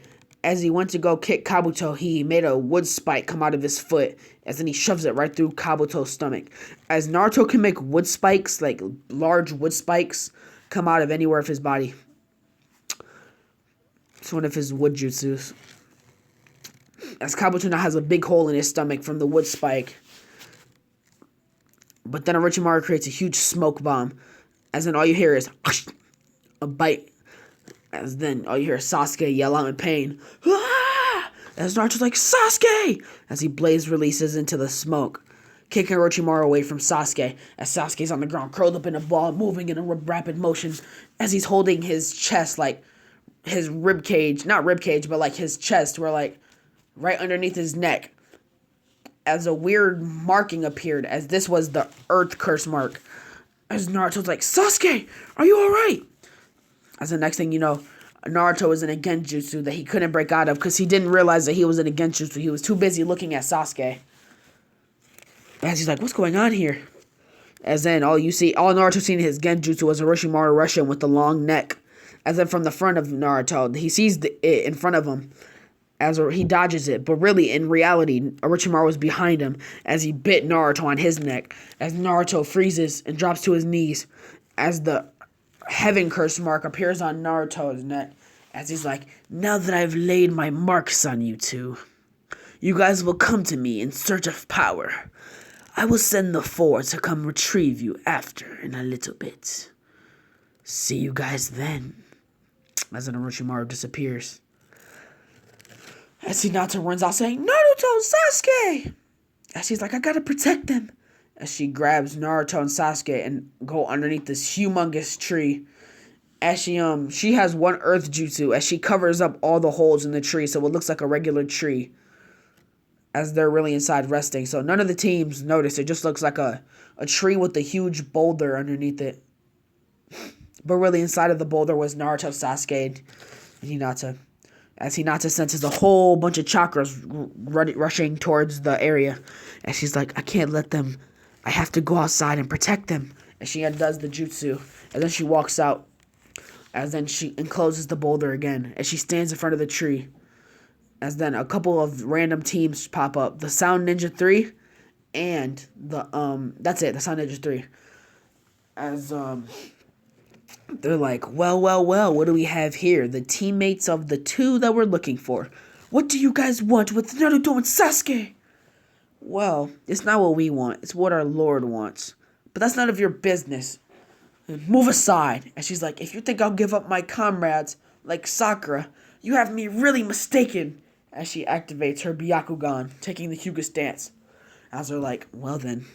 as he went to go kick Kabuto, he made a wood spike come out of his foot, as then he shoves it right through Kabuto's stomach. As Naruto can make wood spikes, like large wood spikes, come out of anywhere of his body. It's one of his wood jutsus. As Kabuto now has a big hole in his stomach from the wood spike. But then Orochimaru creates a huge smoke bomb. As then all you hear is a bite. As then all you hear is Sasuke yell out in pain. Ah! As Naruto's like, Sasuke! As he blaze releases into the smoke, kicking Orochimaru away from Sasuke. As Sasuke's on the ground, curled up in a ball, moving in a rapid motion. As he's holding his chest, like his rib cage, not rib cage, but like his chest, where like right underneath his neck. As a weird marking appeared, as this was the Earth Curse mark. As Naruto's like, Sasuke, are you alright? As the next thing you know, Naruto was in a genjutsu that he couldn't break out of because he didn't realize that he was in a genjutsu. He was too busy looking at Sasuke. As he's like, what's going on here? As then all Naruto seen in his genjutsu was Orochimaru rushing with the long neck. As then from the front of Naruto, he sees it in front of him. As he dodges it, but really, in reality, Orochimaru was behind him as he bit Naruto on his neck. As Naruto freezes and drops to his knees, as the Heaven Curse mark appears on Naruto's neck, as he's like, now that I've laid my marks on you two, you guys will come to me in search of power. I will send the Four to come retrieve you after in a little bit. See you guys then. As then Orochimaru disappears. As Hinata runs out saying, Naruto, Sasuke! As she's like, I gotta protect them. As she grabs Naruto and Sasuke and go underneath this humongous tree. As she has one earth jutsu as she covers up all the holes in the tree so it looks like a regular tree. As they're really inside resting. So none of the teams notice. It just looks like a tree with a huge boulder underneath it. But really inside of the boulder was Naruto, Sasuke, and Hinata. As Hinata senses a whole bunch of chakras rushing towards the area. And she's like, I can't let them. I have to go outside and protect them. And she undoes the jutsu. And then she walks out. As then she encloses the boulder again. As she stands in front of the tree. As then a couple of random teams pop up. The Sound Ninja 3 and that's it, the Sound Ninja 3. As they're like, well, what do we have here? The teammates of the two that we're looking for. What do you guys want with Naruto and Sasuke? Well, it's not what we want. It's what our Lord wants. But that's none of your business. Move aside. And she's like, if you think I'll give up my comrades, like Sakura, you have me really mistaken. As she activates her Byakugan, taking the Hyuga stance. As they're like, well then,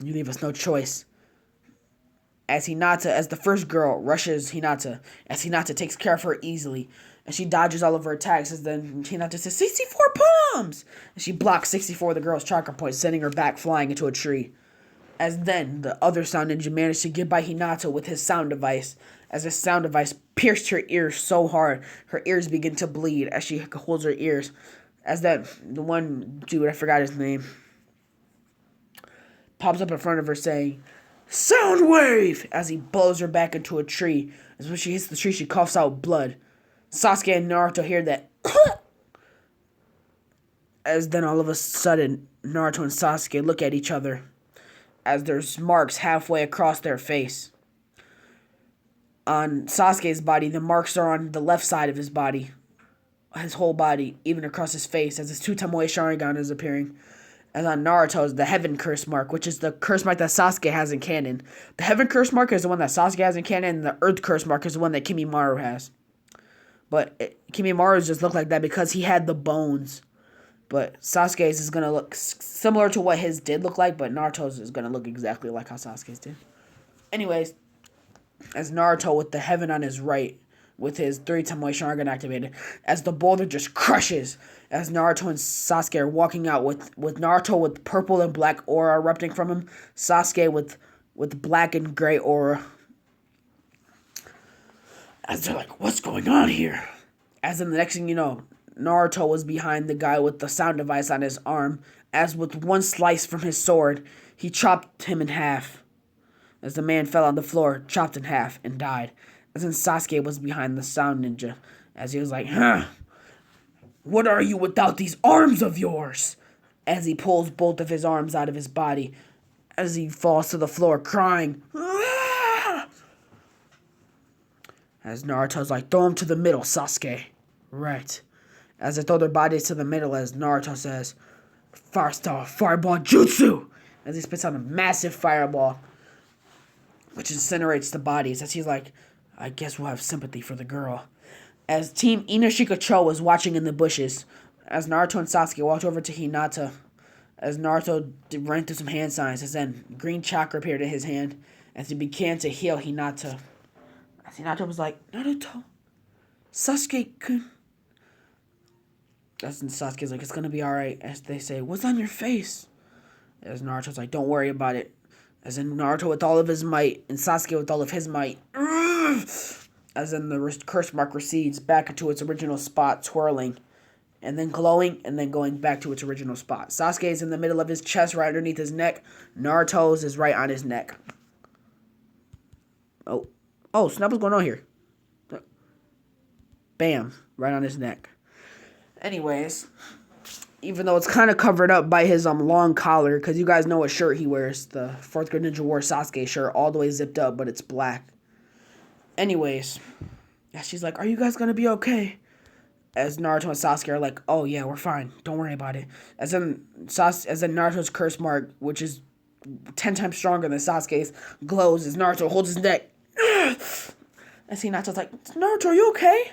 you leave us no choice. As the first girl, rushes Hinata. As Hinata takes care of her easily. And she dodges all of her attacks. As then Hinata says, 64 palms! And she blocks 64 of the girl's chakra points, sending her back flying into a tree. As then the other Sound Ninja managed to get by Hinata with his sound device. As his sound device pierced her ears so hard, her ears begin to bleed as she holds her ears. As the one dude, I forgot his name, pops up in front of her saying, Sound wave! As he blows her back into a tree. As when she hits the tree, she coughs out blood. Sasuke and Naruto hear that. As then all of a sudden, Naruto and Sasuke look at each other. As there's marks halfway across their face. On Sasuke's body, the marks are on the left side of his body. His whole body, even across his face, as his two Tomoe Sharingan is appearing. And on Naruto's, the Heaven Curse mark, which is the curse mark that Sasuke has in canon. The Heaven Curse mark is the one that Sasuke has in canon, and the Earth Curse mark is the one that Kimimaro has. But Kimimara's just look like that because he had the bones. But Sasuke's is going to look similar to what his did look like, but Naruto's is going to look exactly like how Sasuke's did. Anyways, as Naruto with the heaven on his right, with his 3 Tomoe Sharingan activated, as the boulder just crushes, as Naruto and Sasuke are walking out with Naruto with purple and black aura erupting from him, Sasuke with black and gray aura. As they're like, what's going on here? As in the next thing you know, Naruto was behind the guy with the sound device on his arm, as with one slice from his sword, he chopped him in half. As the man fell on the floor, chopped in half, and died. As in Sasuke was behind the Sound Ninja, as he was like, huh. What are you without these arms of yours? As he pulls both of his arms out of his body, as he falls to the floor crying. As Naruto's like, throw him to the middle, Sasuke. Right. As they throw their bodies to the middle, as Naruto says, Fireball Jutsu! As he spits out a massive fireball, which incinerates the bodies. As he's like, I guess we'll have sympathy for the girl. As Team Inoshika-Cho was watching in the bushes, as Naruto and Sasuke walked over to Hinata, as Naruto ran through some hand signs, as then green chakra appeared in his hand, as he began to heal Hinata. As Hinata was like, Naruto, Sasuke-kun. As Sasuke's like, it's gonna be alright. As they say, what's on your face? As Naruto's like, don't worry about it. As in Naruto with all of his might, and Sasuke with all of his might. As in the curse mark recedes back into its original spot, twirling, and then glowing, and then going back to its original spot. Sasuke is in the middle of his chest, right underneath his neck. Naruto's is right on his neck. Oh, snap, what's going on here? Bam, right on his neck. Anyways, even though it's kind of covered up by his long collar, because you guys know what shirt he wears, the 4th grade Ninja War Sasuke shirt, all the way zipped up, but it's black. Anyways, yeah, she's like, are you guys going to be okay? As Naruto and Sasuke are like, oh yeah, we're fine. Don't worry about it. As in Naruto's curse mark, which is 10 times stronger than Sasuke's, glows as Naruto holds his neck. As Hinata's like, Naruto, are you okay?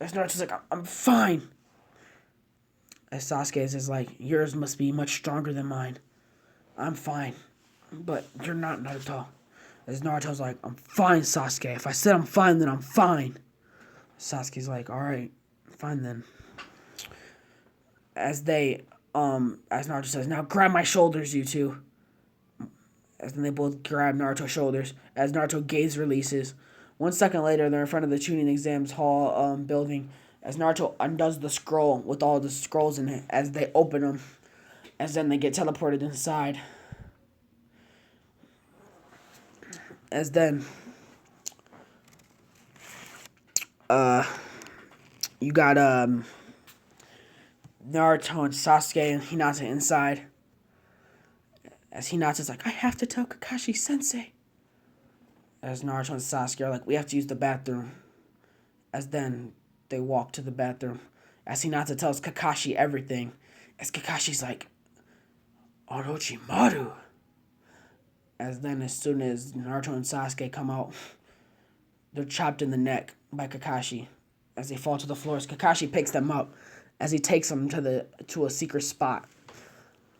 As Naruto's like, I'm fine. As Sasuke's is like, yours must be much stronger than mine. I'm fine. But you're not, Naruto. As Naruto's like, I'm fine, Sasuke. If I said I'm fine, then I'm fine. Sasuke's like, alright, fine then. As Naruto says, now grab my shoulders, you two. As then they both grab Naruto's shoulders. As Naruto gaze releases. 1 second later, they're in front of the Chunin Exams Hall building. As Naruto undoes the scroll with all the scrolls in it. As they open them. As then they get teleported inside. As then you got Naruto and Sasuke and Hinata inside. As Hinata's like, I have to tell Kakashi Sensei. As Naruto and Sasuke are like, we have to use the bathroom. As then they walk to the bathroom. As Hinata tells Kakashi everything. As Kakashi's like, Orochimaru. As then as soon as Naruto and Sasuke come out, they're chopped in the neck by Kakashi. As they fall to the floor, as Kakashi picks them up, as he takes them to a secret spot.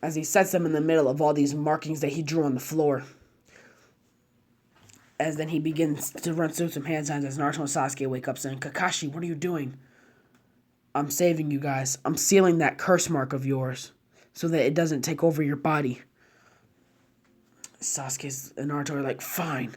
As he sets them in the middle of all these markings that he drew on the floor. As then he begins to run through some hand signs as Naruto and Sasuke wake up saying, Kakashi, what are you doing? I'm saving you guys. I'm sealing that curse mark of yours so that it doesn't take over your body. Sasuke and Naruto are like, fine.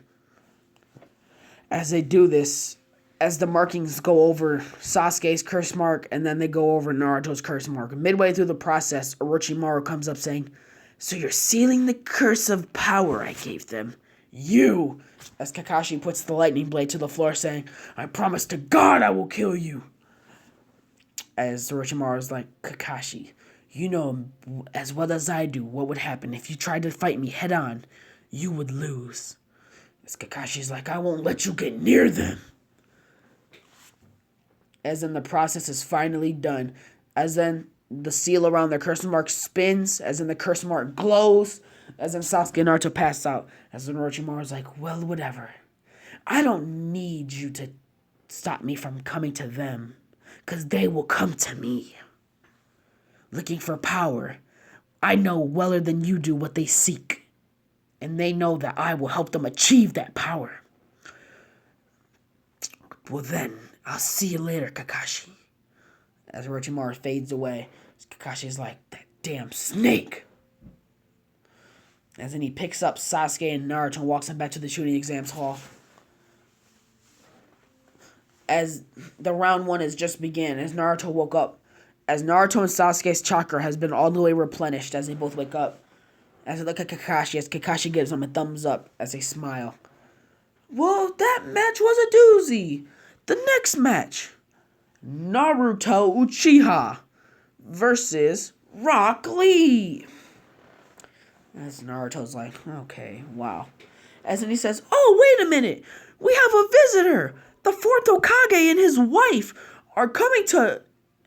As they do this, as the markings go over Sasuke's curse mark and then they go over Naruto's curse mark. Midway through the process, Orochimaru comes up saying, so you're sealing the curse of power I gave them. You! As Kakashi puts the lightning blade to the floor saying, I promise to God I will kill you. As Orochimaru is like, Kakashi, you know as well as I do what would happen if you tried to fight me head on. You would lose. As Kakashi's like, I won't let you get near them. As then the process is finally done. As then the seal around their curse mark spins. As then the curse mark glows. As then Sasuke and Naruto pass out. As then Orochimaru's like, well, whatever. I don't need you to stop me from coming to them. Because they will come to me. Looking for power. I know weller than you do what they seek. And they know that I will help them achieve that power. Well then, I'll see you later, Kakashi. As Orochimaru fades away, Kakashi's like, that damn snake. As then he picks up Sasuke and Naruto and walks them back to the Chunin Exams Hall. As the round one has just begun, as Naruto woke up, as Naruto and Sasuke's chakra has been all the way replenished as they both wake up. As they look at Kakashi, as Kakashi gives them a thumbs up as they smile. Well, that match was a doozy. The next match. Naruto Uchiha versus Rock Lee. As Naruto's like, okay, wow. As then he says, oh, wait a minute. We have a visitor. The fourth Hokage and his wife are coming to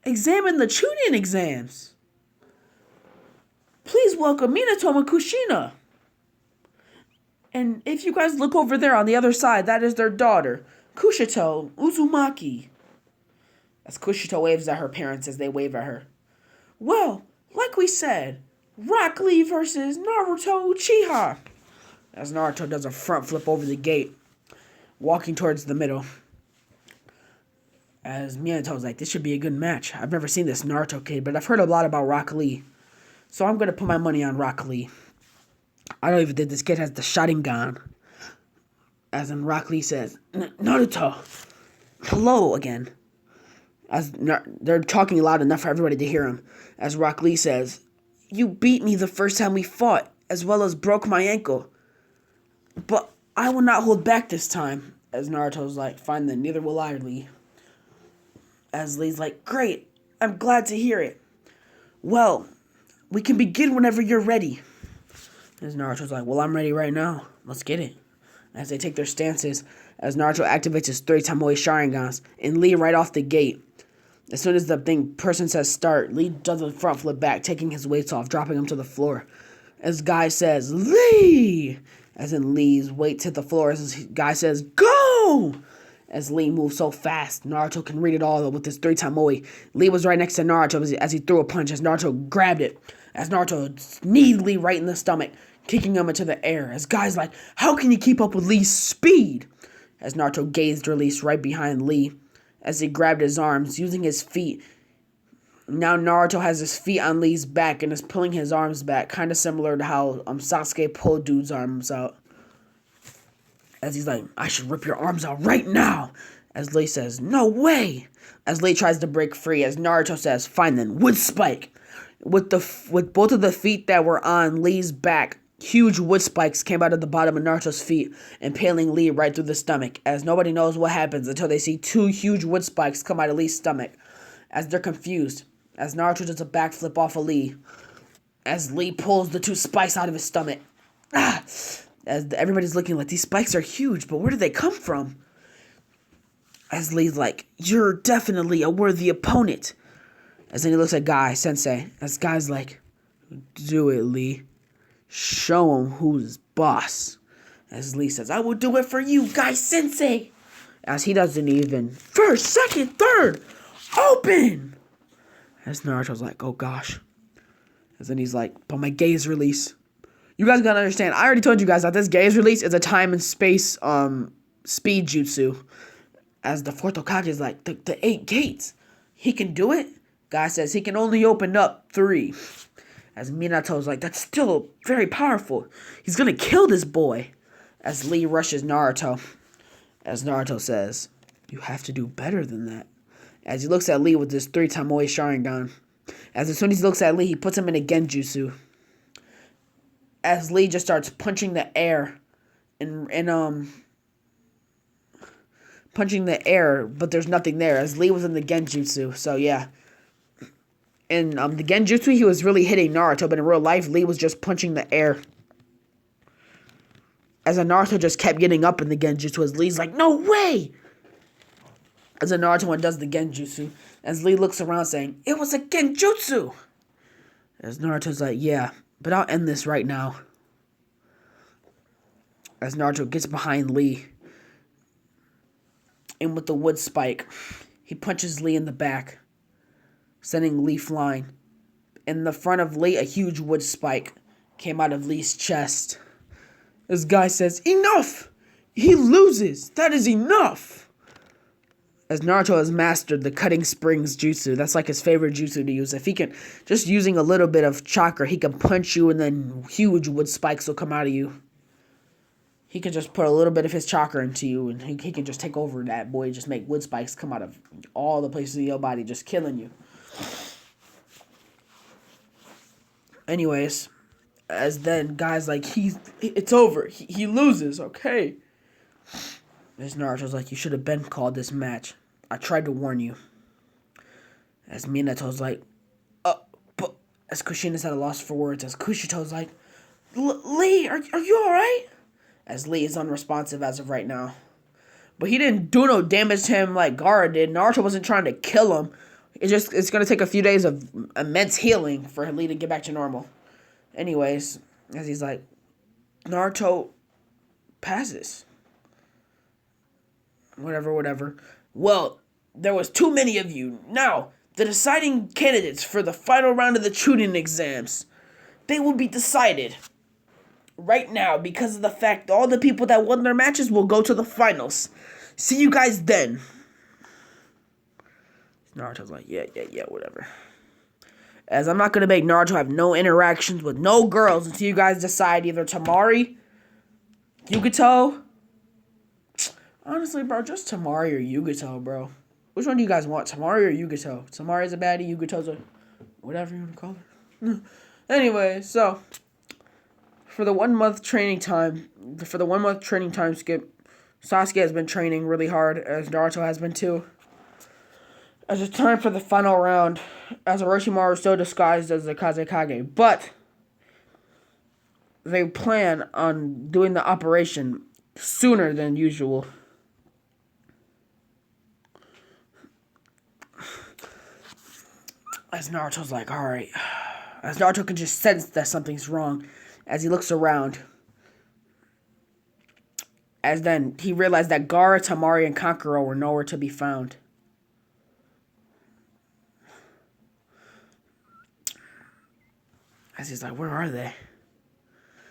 examine the Chunin exams. Please welcome Minato and Kushina. And if you guys look over there on the other side, that is their daughter, Kushito Uzumaki. As Kushito waves at her parents as they wave at her. Well, like we said, Rock Lee versus Naruto Uchiha. As Naruto does a front flip over the gate, walking towards the middle. As Minato's like, this should be a good match. I've never seen this Naruto kid, but I've heard a lot about Rock Lee. So I'm going to put my money on Rock Lee. I don't even think this kid has the Sharingan. As in Rock Lee says, Naruto, hello again. As they're talking loud enough for everybody to hear him. As Rock Lee says, you beat me the first time we fought, as well as broke my ankle. But I will not hold back this time. As Naruto's like, fine then, neither will I, Lee. As Lee's like, great, I'm glad to hear it. Well, we can begin whenever you're ready. As Naruto's like, well, I'm ready right now. Let's get it. As they take their stances, as Naruto activates his 3 Tomoe Sharingans, and Lee right off the gate. As soon as the person says start, Lee does a front flip back, taking his weights off, dropping him to the floor. As Guy says, Lee! As in Lee's weights hit the floor, as Guy says, go! As Lee moves so fast, Naruto can read it all with his 3 Tomoe. Lee was right next to Naruto as he threw a punch, as Naruto grabbed it. As Naruto kneed Lee right in the stomach, kicking him into the air. As Guy's like, how can you keep up with Lee's speed? As Naruto gazed release right behind Lee, as he grabbed his arms, using his feet. Now Naruto has his feet on Lee's back and is pulling his arms back, kind of similar to how Sasuke pulled dude's arms out. As he's like, I should rip your arms out right now. As Lee says, no way. As Lee tries to break free, as Naruto says, fine then, wood spike. With both of the feet that were on Lee's back, huge wood spikes came out of the bottom of Naruto's feet, impaling Lee right through the stomach, as nobody knows what happens until they see 2 huge wood spikes come out of Lee's stomach, as they're confused, as Naruto does a backflip off of Lee, as Lee pulls the 2 spikes out of his stomach. As everybody's looking like, these spikes are huge, but where did they come from? As Lee's like, you're definitely a worthy opponent. As then he looks at Guy Sensei, as Guy's like, do it, Lee. Show him who's boss. As Lee says, I will do it for you, Guy Sensei. As he doesn't even, first, second, third, open. As Naruto's like, oh gosh. As then he's like, but my gaze release. You guys gotta understand, I already told you guys that this gaze release is a time and space speed jutsu. As the 4th Hokage is like, the 8 gates. He can do it? Guy says he can only open up 3. As Minato's like, that's still very powerful. He's gonna kill this boy. As Lee rushes Naruto. As Naruto says, you have to do better than that. As he looks at Lee with his 3 Tomoe Sharingan. As soon as he looks at Lee, he puts him in a genjutsu. As Lee just starts punching the air. Punching the air, but there's nothing there. As Lee was in the genjutsu, so yeah. In the genjutsu, he was really hitting Naruto, but in real life, Lee was just punching the air. As Naruto just kept getting up in the genjutsu, as Lee's like, no way! As Naruto one does the genjutsu, as Lee looks around saying, it was a genjutsu! As Naruto's like, yeah, but I'll end this right now. As Naruto gets behind Lee, and with the wood spike, he punches Lee in the back, sending Lee flying. In the front of Lee, a huge wood spike came out of Lee's chest. This guy says, enough! He loses! That is enough! As Naruto has mastered the cutting springs jutsu, that's like his favorite jutsu to use. If he can, just using a little bit of chakra, he can punch you and then huge wood spikes will come out of you. He can just put a little bit of his chakra into you and he can just take over that boy, just make wood spikes come out of all the places in your body, just killing you. Anyways, as then guys like, it's over. He loses, okay. As Naruto's like, you should have been called this match. I tried to warn you. As Minato's like, but as Kushina's at a loss for words, as Kushito's like, Lee, are you alright? As Lee is unresponsive as of right now. But he didn't do no damage to him like Gaara did. Naruto wasn't trying to kill him. It's gonna take a few days of immense healing for Lee to get back to normal. Anyways, as he's like, Naruto passes. Whatever. Well, there was too many of you. Now, the deciding candidates for the final round of the Chunin exams. They will be decided right now because of the fact all the people that won their matches will go to the finals. See you guys then. Naruto's like, yeah, whatever. As I'm not going to make Naruto have no interactions with no girls until you guys decide either Temari, Yugato. Honestly, bro, just Temari or Yugato, bro. Which one do you guys want, Temari or Yugato? Temari's a baddie, Yugato's a whatever you want to call her. Anyway, so for the 1 month training time skip, Sasuke has been training really hard, as Naruto has been too. As it's time for the final round, as Orochimaru is still disguised as the Kazekage, but they plan on doing the operation sooner than usual. As Naruto's like, alright. As Naruto can just sense that something's wrong as he looks around. As then he realized that Gaara, Temari, and Kankuro were nowhere to be found. As he's like, where are they?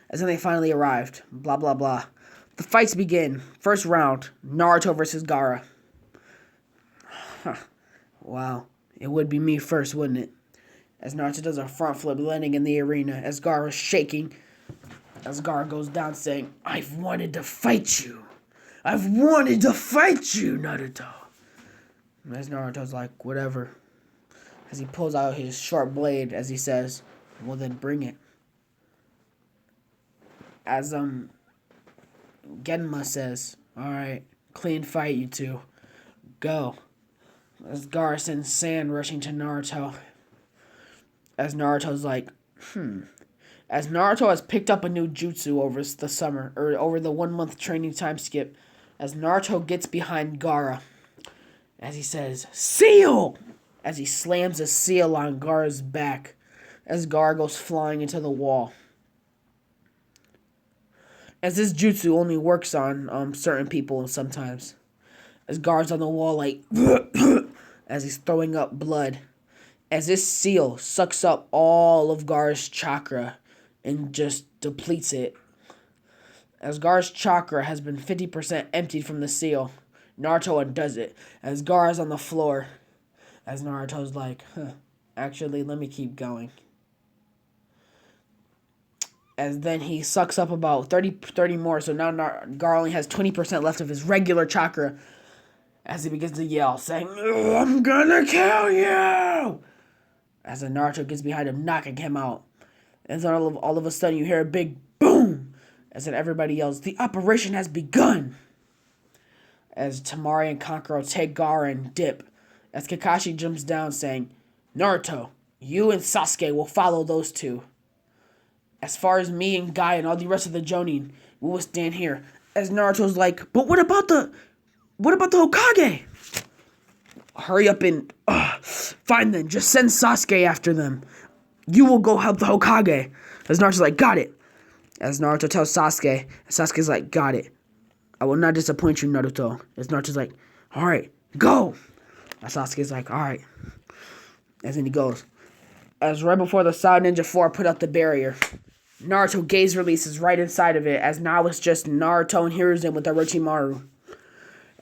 As then they finally arrived. Blah, blah, blah. The fights begin. First round, Naruto versus Gaara. Wow. It would be me first, wouldn't it? As Naruto does a front flip, landing in the arena. As Gaara is shaking. As Gaara goes down saying, I've wanted to fight you. I've wanted to fight you, Naruto. As Naruto's like, whatever. As he pulls out his sharp blade, as he says, well then bring it. As Genma says, alright, clean fight you two. Go. As Gaara sends sand rushing to Naruto. As Naruto's like, As Naruto has picked up a new jutsu over the summer, or over the 1 month training time skip, as Naruto gets behind Gaara, as he says, seal! As he slams a seal on Gaara's back, as Gaara goes flying into the wall. As this jutsu only works on certain people sometimes. As Gaara's on the wall like, as he's throwing up blood. As this seal sucks up all of Gaara's chakra and just depletes it. As Gaara's chakra has been 50% emptied from the seal, Naruto undoes it. As Gaara's on the floor, as Naruto's like, actually, let me keep going. As then he sucks up about 30 more, so now Gaara only has 20% left of his regular chakra. As he begins to yell, saying, I'm gonna kill you! As the Naruto gets behind him, knocking him out. And then all of a sudden you hear a big boom! As then everybody yells, the operation has begun! As Temari and Kankuro take Gaara and dip. As Kakashi jumps down saying, Naruto, you and Sasuke will follow those two. As far as me and Guy and all the rest of the Jonin, we will stand here. As Naruto's like, but what about the Hokage? Hurry up and, fine then, just send Sasuke after them. You will go help the Hokage. As Naruto's like, got it. As Naruto tells Sasuke, Sasuke's like, got it. I will not disappoint you, Naruto. As Naruto's like, alright, go. As Sasuke's like, alright. As then he goes. As right before the Side Ninja 4 put up the barrier, Naruto gaze releases right inside of it, as now it's just Naruto and Hiruzen with Orochimaru.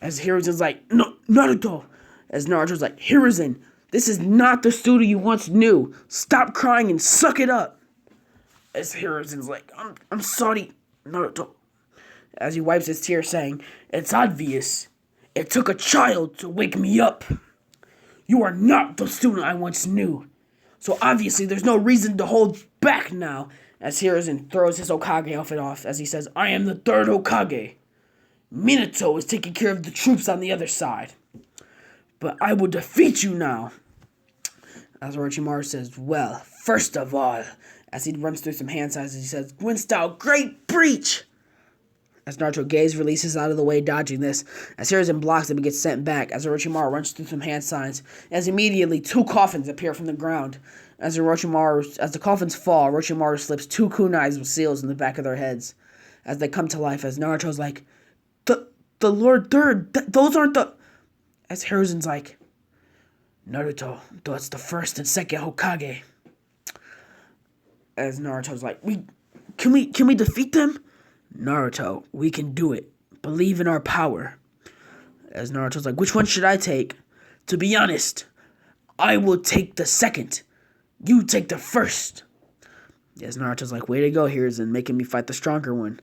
As Hiruzen's like, no, Naruto. As Naruto's like, Hiruzen, this is not the student you once knew. Stop crying and suck it up. As Hiruzen's like, I'm sorry, Naruto. As he wipes his tears saying, it's obvious. It took a child to wake me up. You are not the student I once knew. So obviously there's no reason to hold back now. As Hiruzen throws his Hokage outfit off as he says, I am the third Hokage. Minato is taking care of the troops on the other side. But I will defeat you now. As Orochimaru says, well, first of all, as he runs through some hand signs, he says, Gwyn style, great breach! As Naruto gaze releases out of the way, dodging this, as Hiruzen blocks him and gets sent back, as Orochimaru runs through some hand signs, as immediately 2 coffins appear from the ground. As the coffins fall, Orochimaru slips 2 kunais with seals in the back of their heads. As they come to life, as Naruto's like, the Lord Third, those aren't the... As Hiruzen's like, Naruto, that's the first and second Hokage. As Naruto's like, can we defeat them? Naruto, we can do it. Believe in our power. As Naruto's like, which one should I take? To be honest, I will take the second. You take the first. As Naruto's like, way to go, Hiruzen, making me fight the stronger one.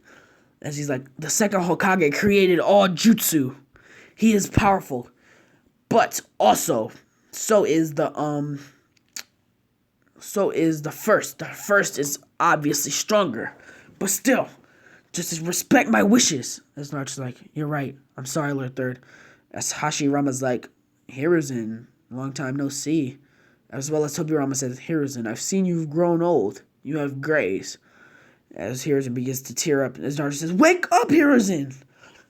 As he's like, the second Hokage created all jutsu. He is powerful. But also, so is the first. The first is obviously stronger. But still, just respect my wishes. As Naruto's like, you're right. I'm sorry, Lord Third. As Hashirama's like, Hiruzen, long time no see. As well as Tobirama says, Hiruzen, I've seen you've grown old. You have grays. As Hiruzen begins to tear up, as Naruto says, wake up, Hiruzen!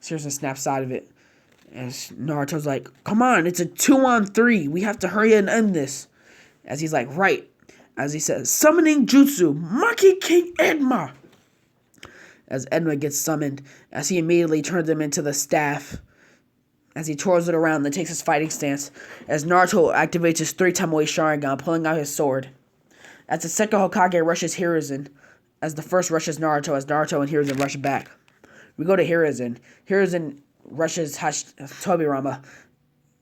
As Hiruzen snaps out of it. As Naruto's like, come on, it's a 2-on-3. We have to hurry and end this. As he's like, right. As he says, summoning jutsu, Maki King Edma. As Edma gets summoned, as he immediately turns him into the staff. As he twirls it around and takes his fighting stance. As Naruto activates his 3-time-away Sharingan, pulling out his sword. As the second Hokage rushes Hiruzen. As the first rushes Naruto, as Naruto and Hiruzen rush back. We go to Hiruzen. Hiruzen rushes Tobirama.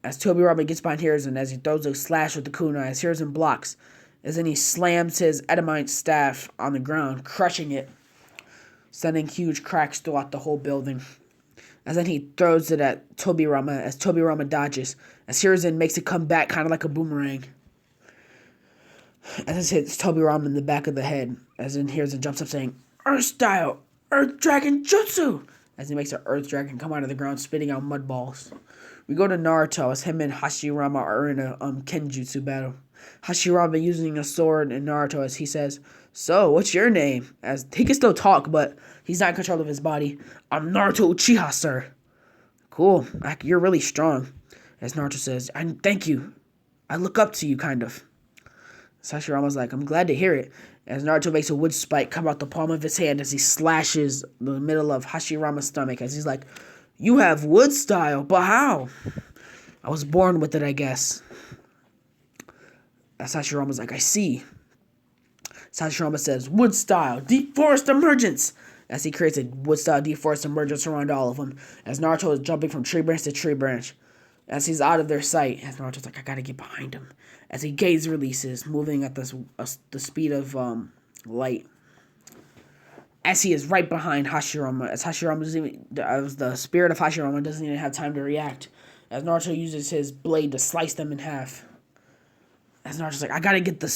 As Tobirama gets behind Hiruzen, as he throws a slash with the kunai, as Hiruzen blocks. As then he slams his adamant staff on the ground, crushing it. Sending huge cracks throughout the whole building. As then he throws it at Tobirama, as Tobirama dodges. As Hiruzen makes it come back kind of like a boomerang. As this hits Tobirama in the back of the head. As then Hiruzen jumps up saying, Earth Style! Earth Dragon Jutsu! As he makes an Earth Dragon come out of the ground spitting out mud balls. We go to Naruto as him and Hashirama are in a Kenjutsu battle. Hashirama using a sword and Naruto as he says, so, what's your name? As he can still talk, but he's not in control of his body. I'm Naruto Uchiha, sir. Cool. You're really strong. As Naruto says, thank you. I look up to you, kind of. Hashirama's like, I'm glad to hear it. As Naruto makes a wood spike come out the palm of his hand as he slashes the middle of Hashirama's stomach. As he's like, you have wood style, but how? I was born with it, I guess. As Hashirama's like, I see. Hashirama says, wood style, deep forest emergence. As he creates a wood style deep forest emergence around all of them. As Naruto is jumping from tree branch to tree branch. As he's out of their sight. As Naruto's like, I gotta get behind him. As he gaze releases, moving at the speed of light. As he is right behind Hashirama. As Hashirama doesn't even, as the spirit of Hashirama doesn't even have time to react. As Naruto uses his blade to slice them in half. As Naruto's like, I gotta get the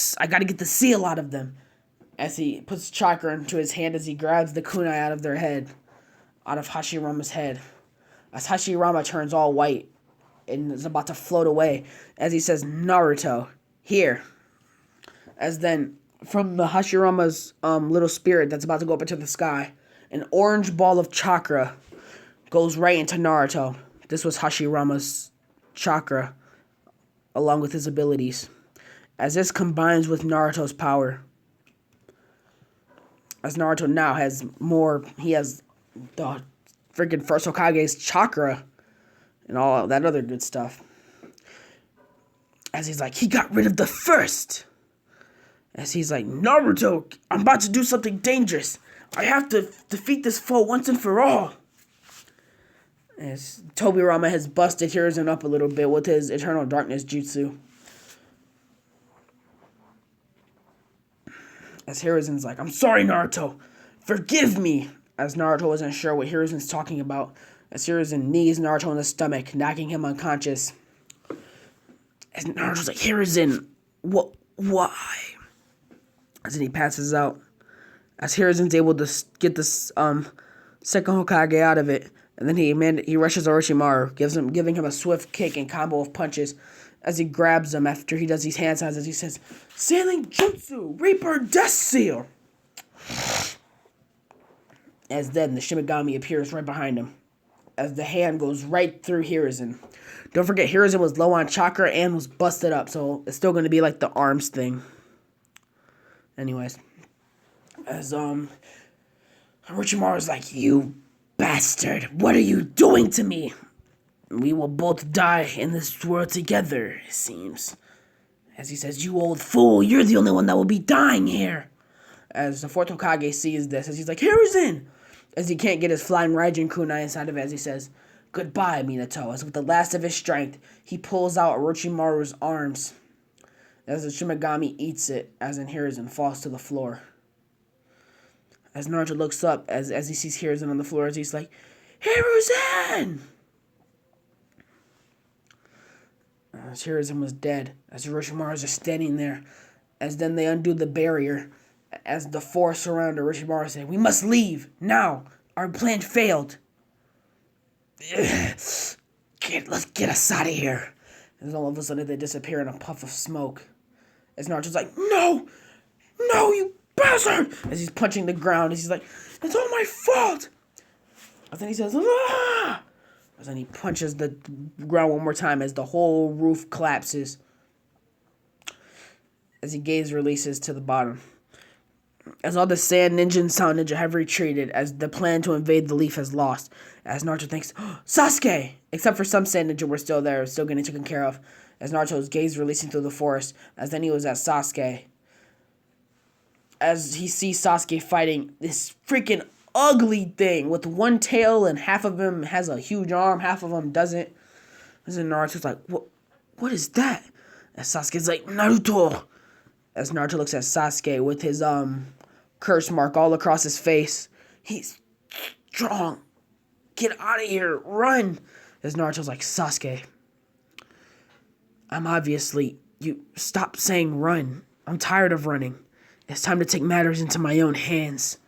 seal out of them. As he puts chakra into his hand as he grabs the kunai out of their head. Out of Hashirama's head. As Hashirama turns all white. And is about to float away. As he says, Naruto, here. As then, from the Hashirama's little spirit that's about to go up into the sky. An orange ball of chakra goes right into Naruto. This was Hashirama's chakra. Along with his abilities. As this combines with Naruto's power. As Naruto now has more, he has the freaking first Hokage's chakra and all that other good stuff. As he's like, he got rid of the first. As he's like, Naruto, I'm about to do something dangerous. I have to defeat this foe once and for all. As Tobirama has busted Hiruzen up a little bit with his Eternal Darkness Jutsu. As Hiruzen's like, I'm sorry, Naruto. Forgive me. As Naruto wasn't sure what Hiruzen's talking about. As Hiruzen knees Naruto in the stomach, knocking him unconscious. As Naruto's like, Hiruzen, why? As then he passes out. As Hiruzen's able to get this second Hokage out of it. And then he rushes Orochimaru, giving him a swift kick and combo of punches as he grabs him after he does these hand signs as he says, Sailing Jutsu, Reaper Death Seal! As then the Shimigami appears right behind him, as the hand goes right through Hiruzen. Don't forget, Hiruzen was low on chakra and was busted up, so it's still going to be like the arms thing. Anyways, as Orochimaru's like, you bastard, what are you doing to me? We will both die in this world together, it seems. As he says, you old fool, you're the only one that will be dying here. As the fourth Hokage sees this, as he's like, Hiruzen! As he can't get his flying Raijin kunai inside of it, as he says, goodbye, Minato. As with the last of his strength, he pulls out Orochimaru's arms. As the Shimigami eats it, as in Hiruzen falls to the floor. As Naruto looks up, as he sees Hiruzen on the floor, as he's like, Hiruzen! As Hiruzen was dead, as Orochimaru is just standing there, as then they undo the barrier, as the force around Orochimaru said, we must leave, now, our plan failed. Let's get us out of here. And all of a sudden they disappear in a puff of smoke. As Naruto's like, no, you bastard! As he's punching the ground, as he's like, it's all my fault! And then he says, ah! And then he punches the ground one more time as the whole roof collapses. As he gaze releases to the bottom. As all the Sand Ninja and Sound Ninja have retreated, as the plan to invade the leaf has lost. As Naruto thinks, oh, Sasuke! Except for some Sand Ninja were still there, still getting taken care of. As Naruto's gaze releasing through the forest, as then he was at Sasuke. As he sees Sasuke fighting this freaking ugly thing with one tail and half of him has a huge arm, half of him doesn't. As then Naruto's like, what is that? As Sasuke's like, Naruto! As Naruto looks at Sasuke with his curse mark all across his face. He's strong. Get out of here. Run. As Naruto's like, Sasuke, you stop saying run. I'm tired of running. It's time to take matters into my own hands.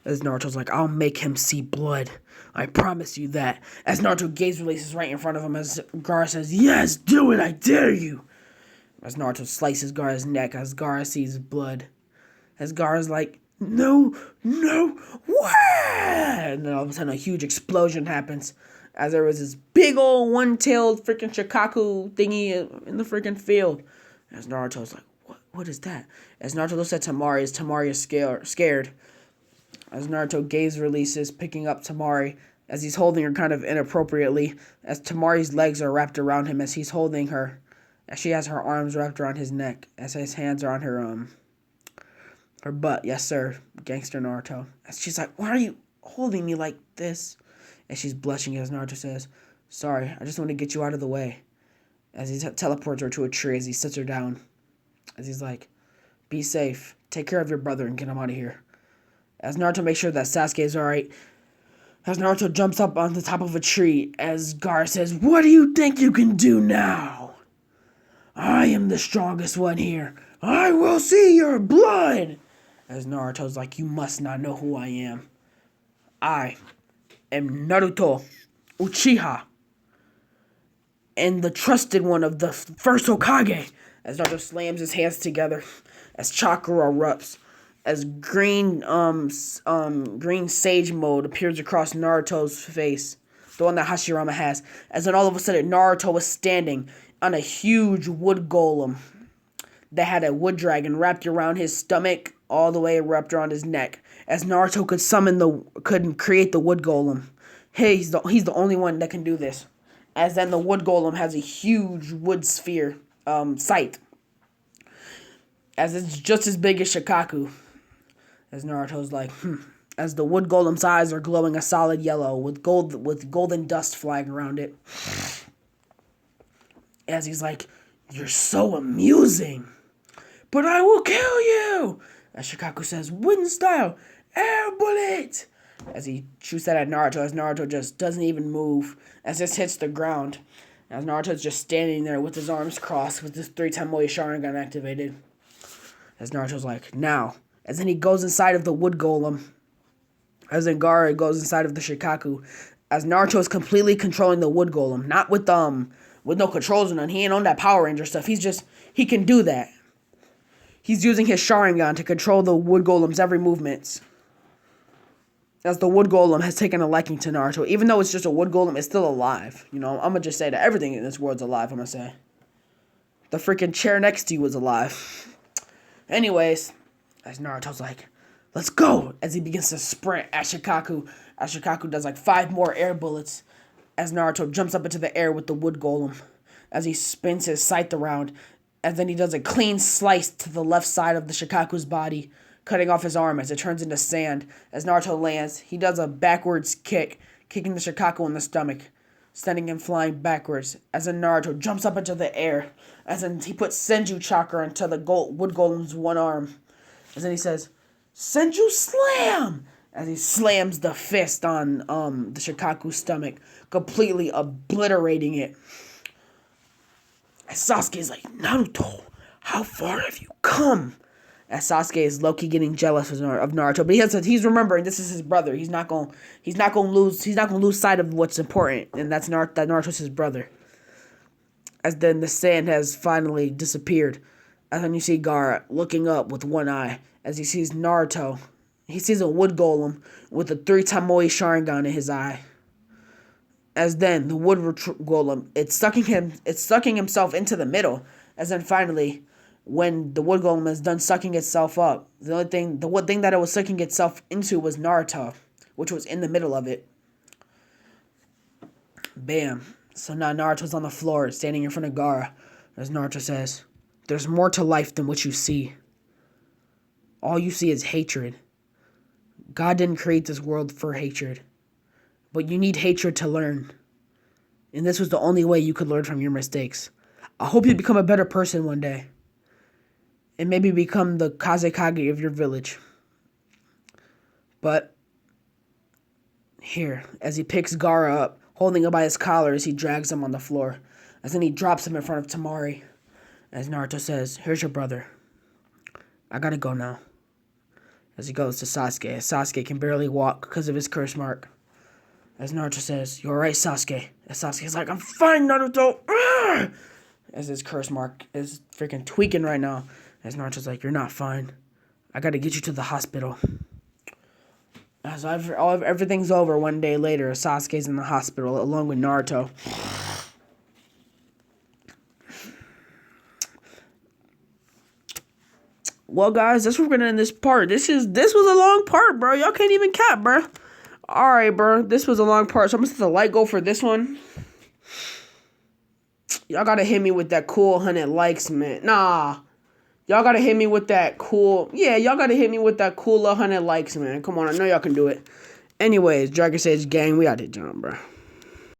As Naruto's like, I'll make him see blood. I promise you that. As Naruto gaze releases right in front of him, as Gaara says, yes, do it, I dare you. As Naruto slices Gaara's neck, as Gaara sees blood. As Gaara's like, no, what? And then all of a sudden a huge explosion happens. As there was this big old one-tailed freaking Shikaku thingy in the freaking field. As Naruto's like, what is that? As Naruto looks at Temari, as Temari is scared. As Naruto gaze releases, picking up Temari, as he's holding her kind of inappropriately, as Tamari's legs are wrapped around him as he's holding her, as she has her arms wrapped around his neck, as his hands are on her butt. Yes, sir, gangster Naruto. As she's like, why are you holding me like this? As she's blushing, as Naruto says, sorry, I just want to get you out of the way. As he teleports her to a tree, as he sits her down, as he's like, be safe, take care of your brother and get him out of here. As Naruto makes sure that Sasuke is alright, as Naruto jumps up on the top of a tree, as Gaara says, what do you think you can do now? I am the strongest one here. I will see your blood. As Naruto's like, you must not know who I am. I am Naruto Uchiha, and the trusted one of the first Hokage. As Naruto slams his hands together, as chakra erupts. As green sage mode appears across Naruto's face, the one that Hashirama has, as then all of a sudden Naruto was standing on a huge wood golem that had a wood dragon wrapped around his stomach, all the way wrapped around his neck. As Naruto could create the wood golem. Hey, he's the only one that can do this. As then the wood golem has a huge wood sphere, sight. As it's just as big as Shikaku. As Naruto's like, as the wood golem's eyes are glowing a solid yellow with golden dust flying around it. As he's like, you're so amusing, but I will kill you. As Shikaku says, wind style, air bullet. As he shoots that at Naruto, as Naruto just doesn't even move, as this hits the ground. As Naruto's just standing there with his arms crossed with his 3-time Sharingan activated. As Naruto's like, now. As then he goes inside of the wood golem. As then Gaara goes inside of the Shikaku, as Naruto is completely controlling the wood golem, not with no controls or none. He ain't on that Power Ranger stuff. He can do that. He's using his Sharingan to control the wood golem's every movement. As the wood golem has taken a liking to Naruto, even though it's just a wood golem, it's still alive. You know, I'm gonna just say that everything in this world's alive. I'm gonna say the freaking chair next to you is alive. Anyways, as Naruto's like, let's go! As he begins to sprint at Shikaku. As Shikaku does like 5 more air bullets. As Naruto jumps up into the air with the wood golem. As he spins his scythe around. And then he does a clean slice to the left side of the Shikaku's body. Cutting off his arm as it turns into sand. As Naruto lands, he does a backwards kick. Kicking the Shikaku in the stomach. Sending him flying backwards. As then Naruto jumps up into the air. As then he puts Senju chakra into the wood golem's one arm. As then he says, Senju slam! As he slams the fist on the Shikaku's stomach, completely obliterating it. As Sasuke is like, Naruto, how far have you come? As Sasuke is low-key getting jealous of Naruto, but he's remembering this is his brother. He's not gonna lose sight of what's important, and that Naruto's his brother. As then the sand has finally disappeared. And then you see Gaara looking up with one eye as he sees Naruto. He sees a wood golem with a 3 Tamoi Sharingan in his eye. As then the wood golem, it's sucking himself into the middle. As then finally, when the wood golem is done sucking itself up, the one thing that it was sucking itself into was Naruto, which was in the middle of it. Bam. So now Naruto's on the floor, standing in front of Gaara. As Naruto says, there's more to life than what you see. All you see is hatred. God didn't create this world for hatred. But you need hatred to learn. And this was the only way you could learn from your mistakes. I hope you become a better person one day. And maybe become the Kazekage of your village. But here, as he picks Gaara up, holding him by his collar as he drags him on the floor. As then he drops him in front of Temari. As Naruto says, here's your brother. I gotta go now. As he goes to Sasuke. As Sasuke can barely walk because of his curse mark. As Naruto says, you alright, Sasuke? As Sasuke's like, I'm fine, Naruto! Arrgh! As his curse mark is freaking tweaking right now. As Naruto's like, you're not fine. I gotta get you to the hospital. As everything's over one day later, Sasuke's in the hospital along with Naruto. Well, guys, that's where we're gonna end this part. This was a long part, bro. Y'all can't even cap, bro. Alright, bro. This was a long part, so I'm gonna set the light goal for this one. Y'all gotta hit me with that cool 100 likes, man. Nah. Y'all gotta hit me with that cool... Yeah, y'all gotta hit me with that cool 100 likes, man. Come on, I know y'all can do it. Anyways, Dragon Sage gang, we out here, John, bro.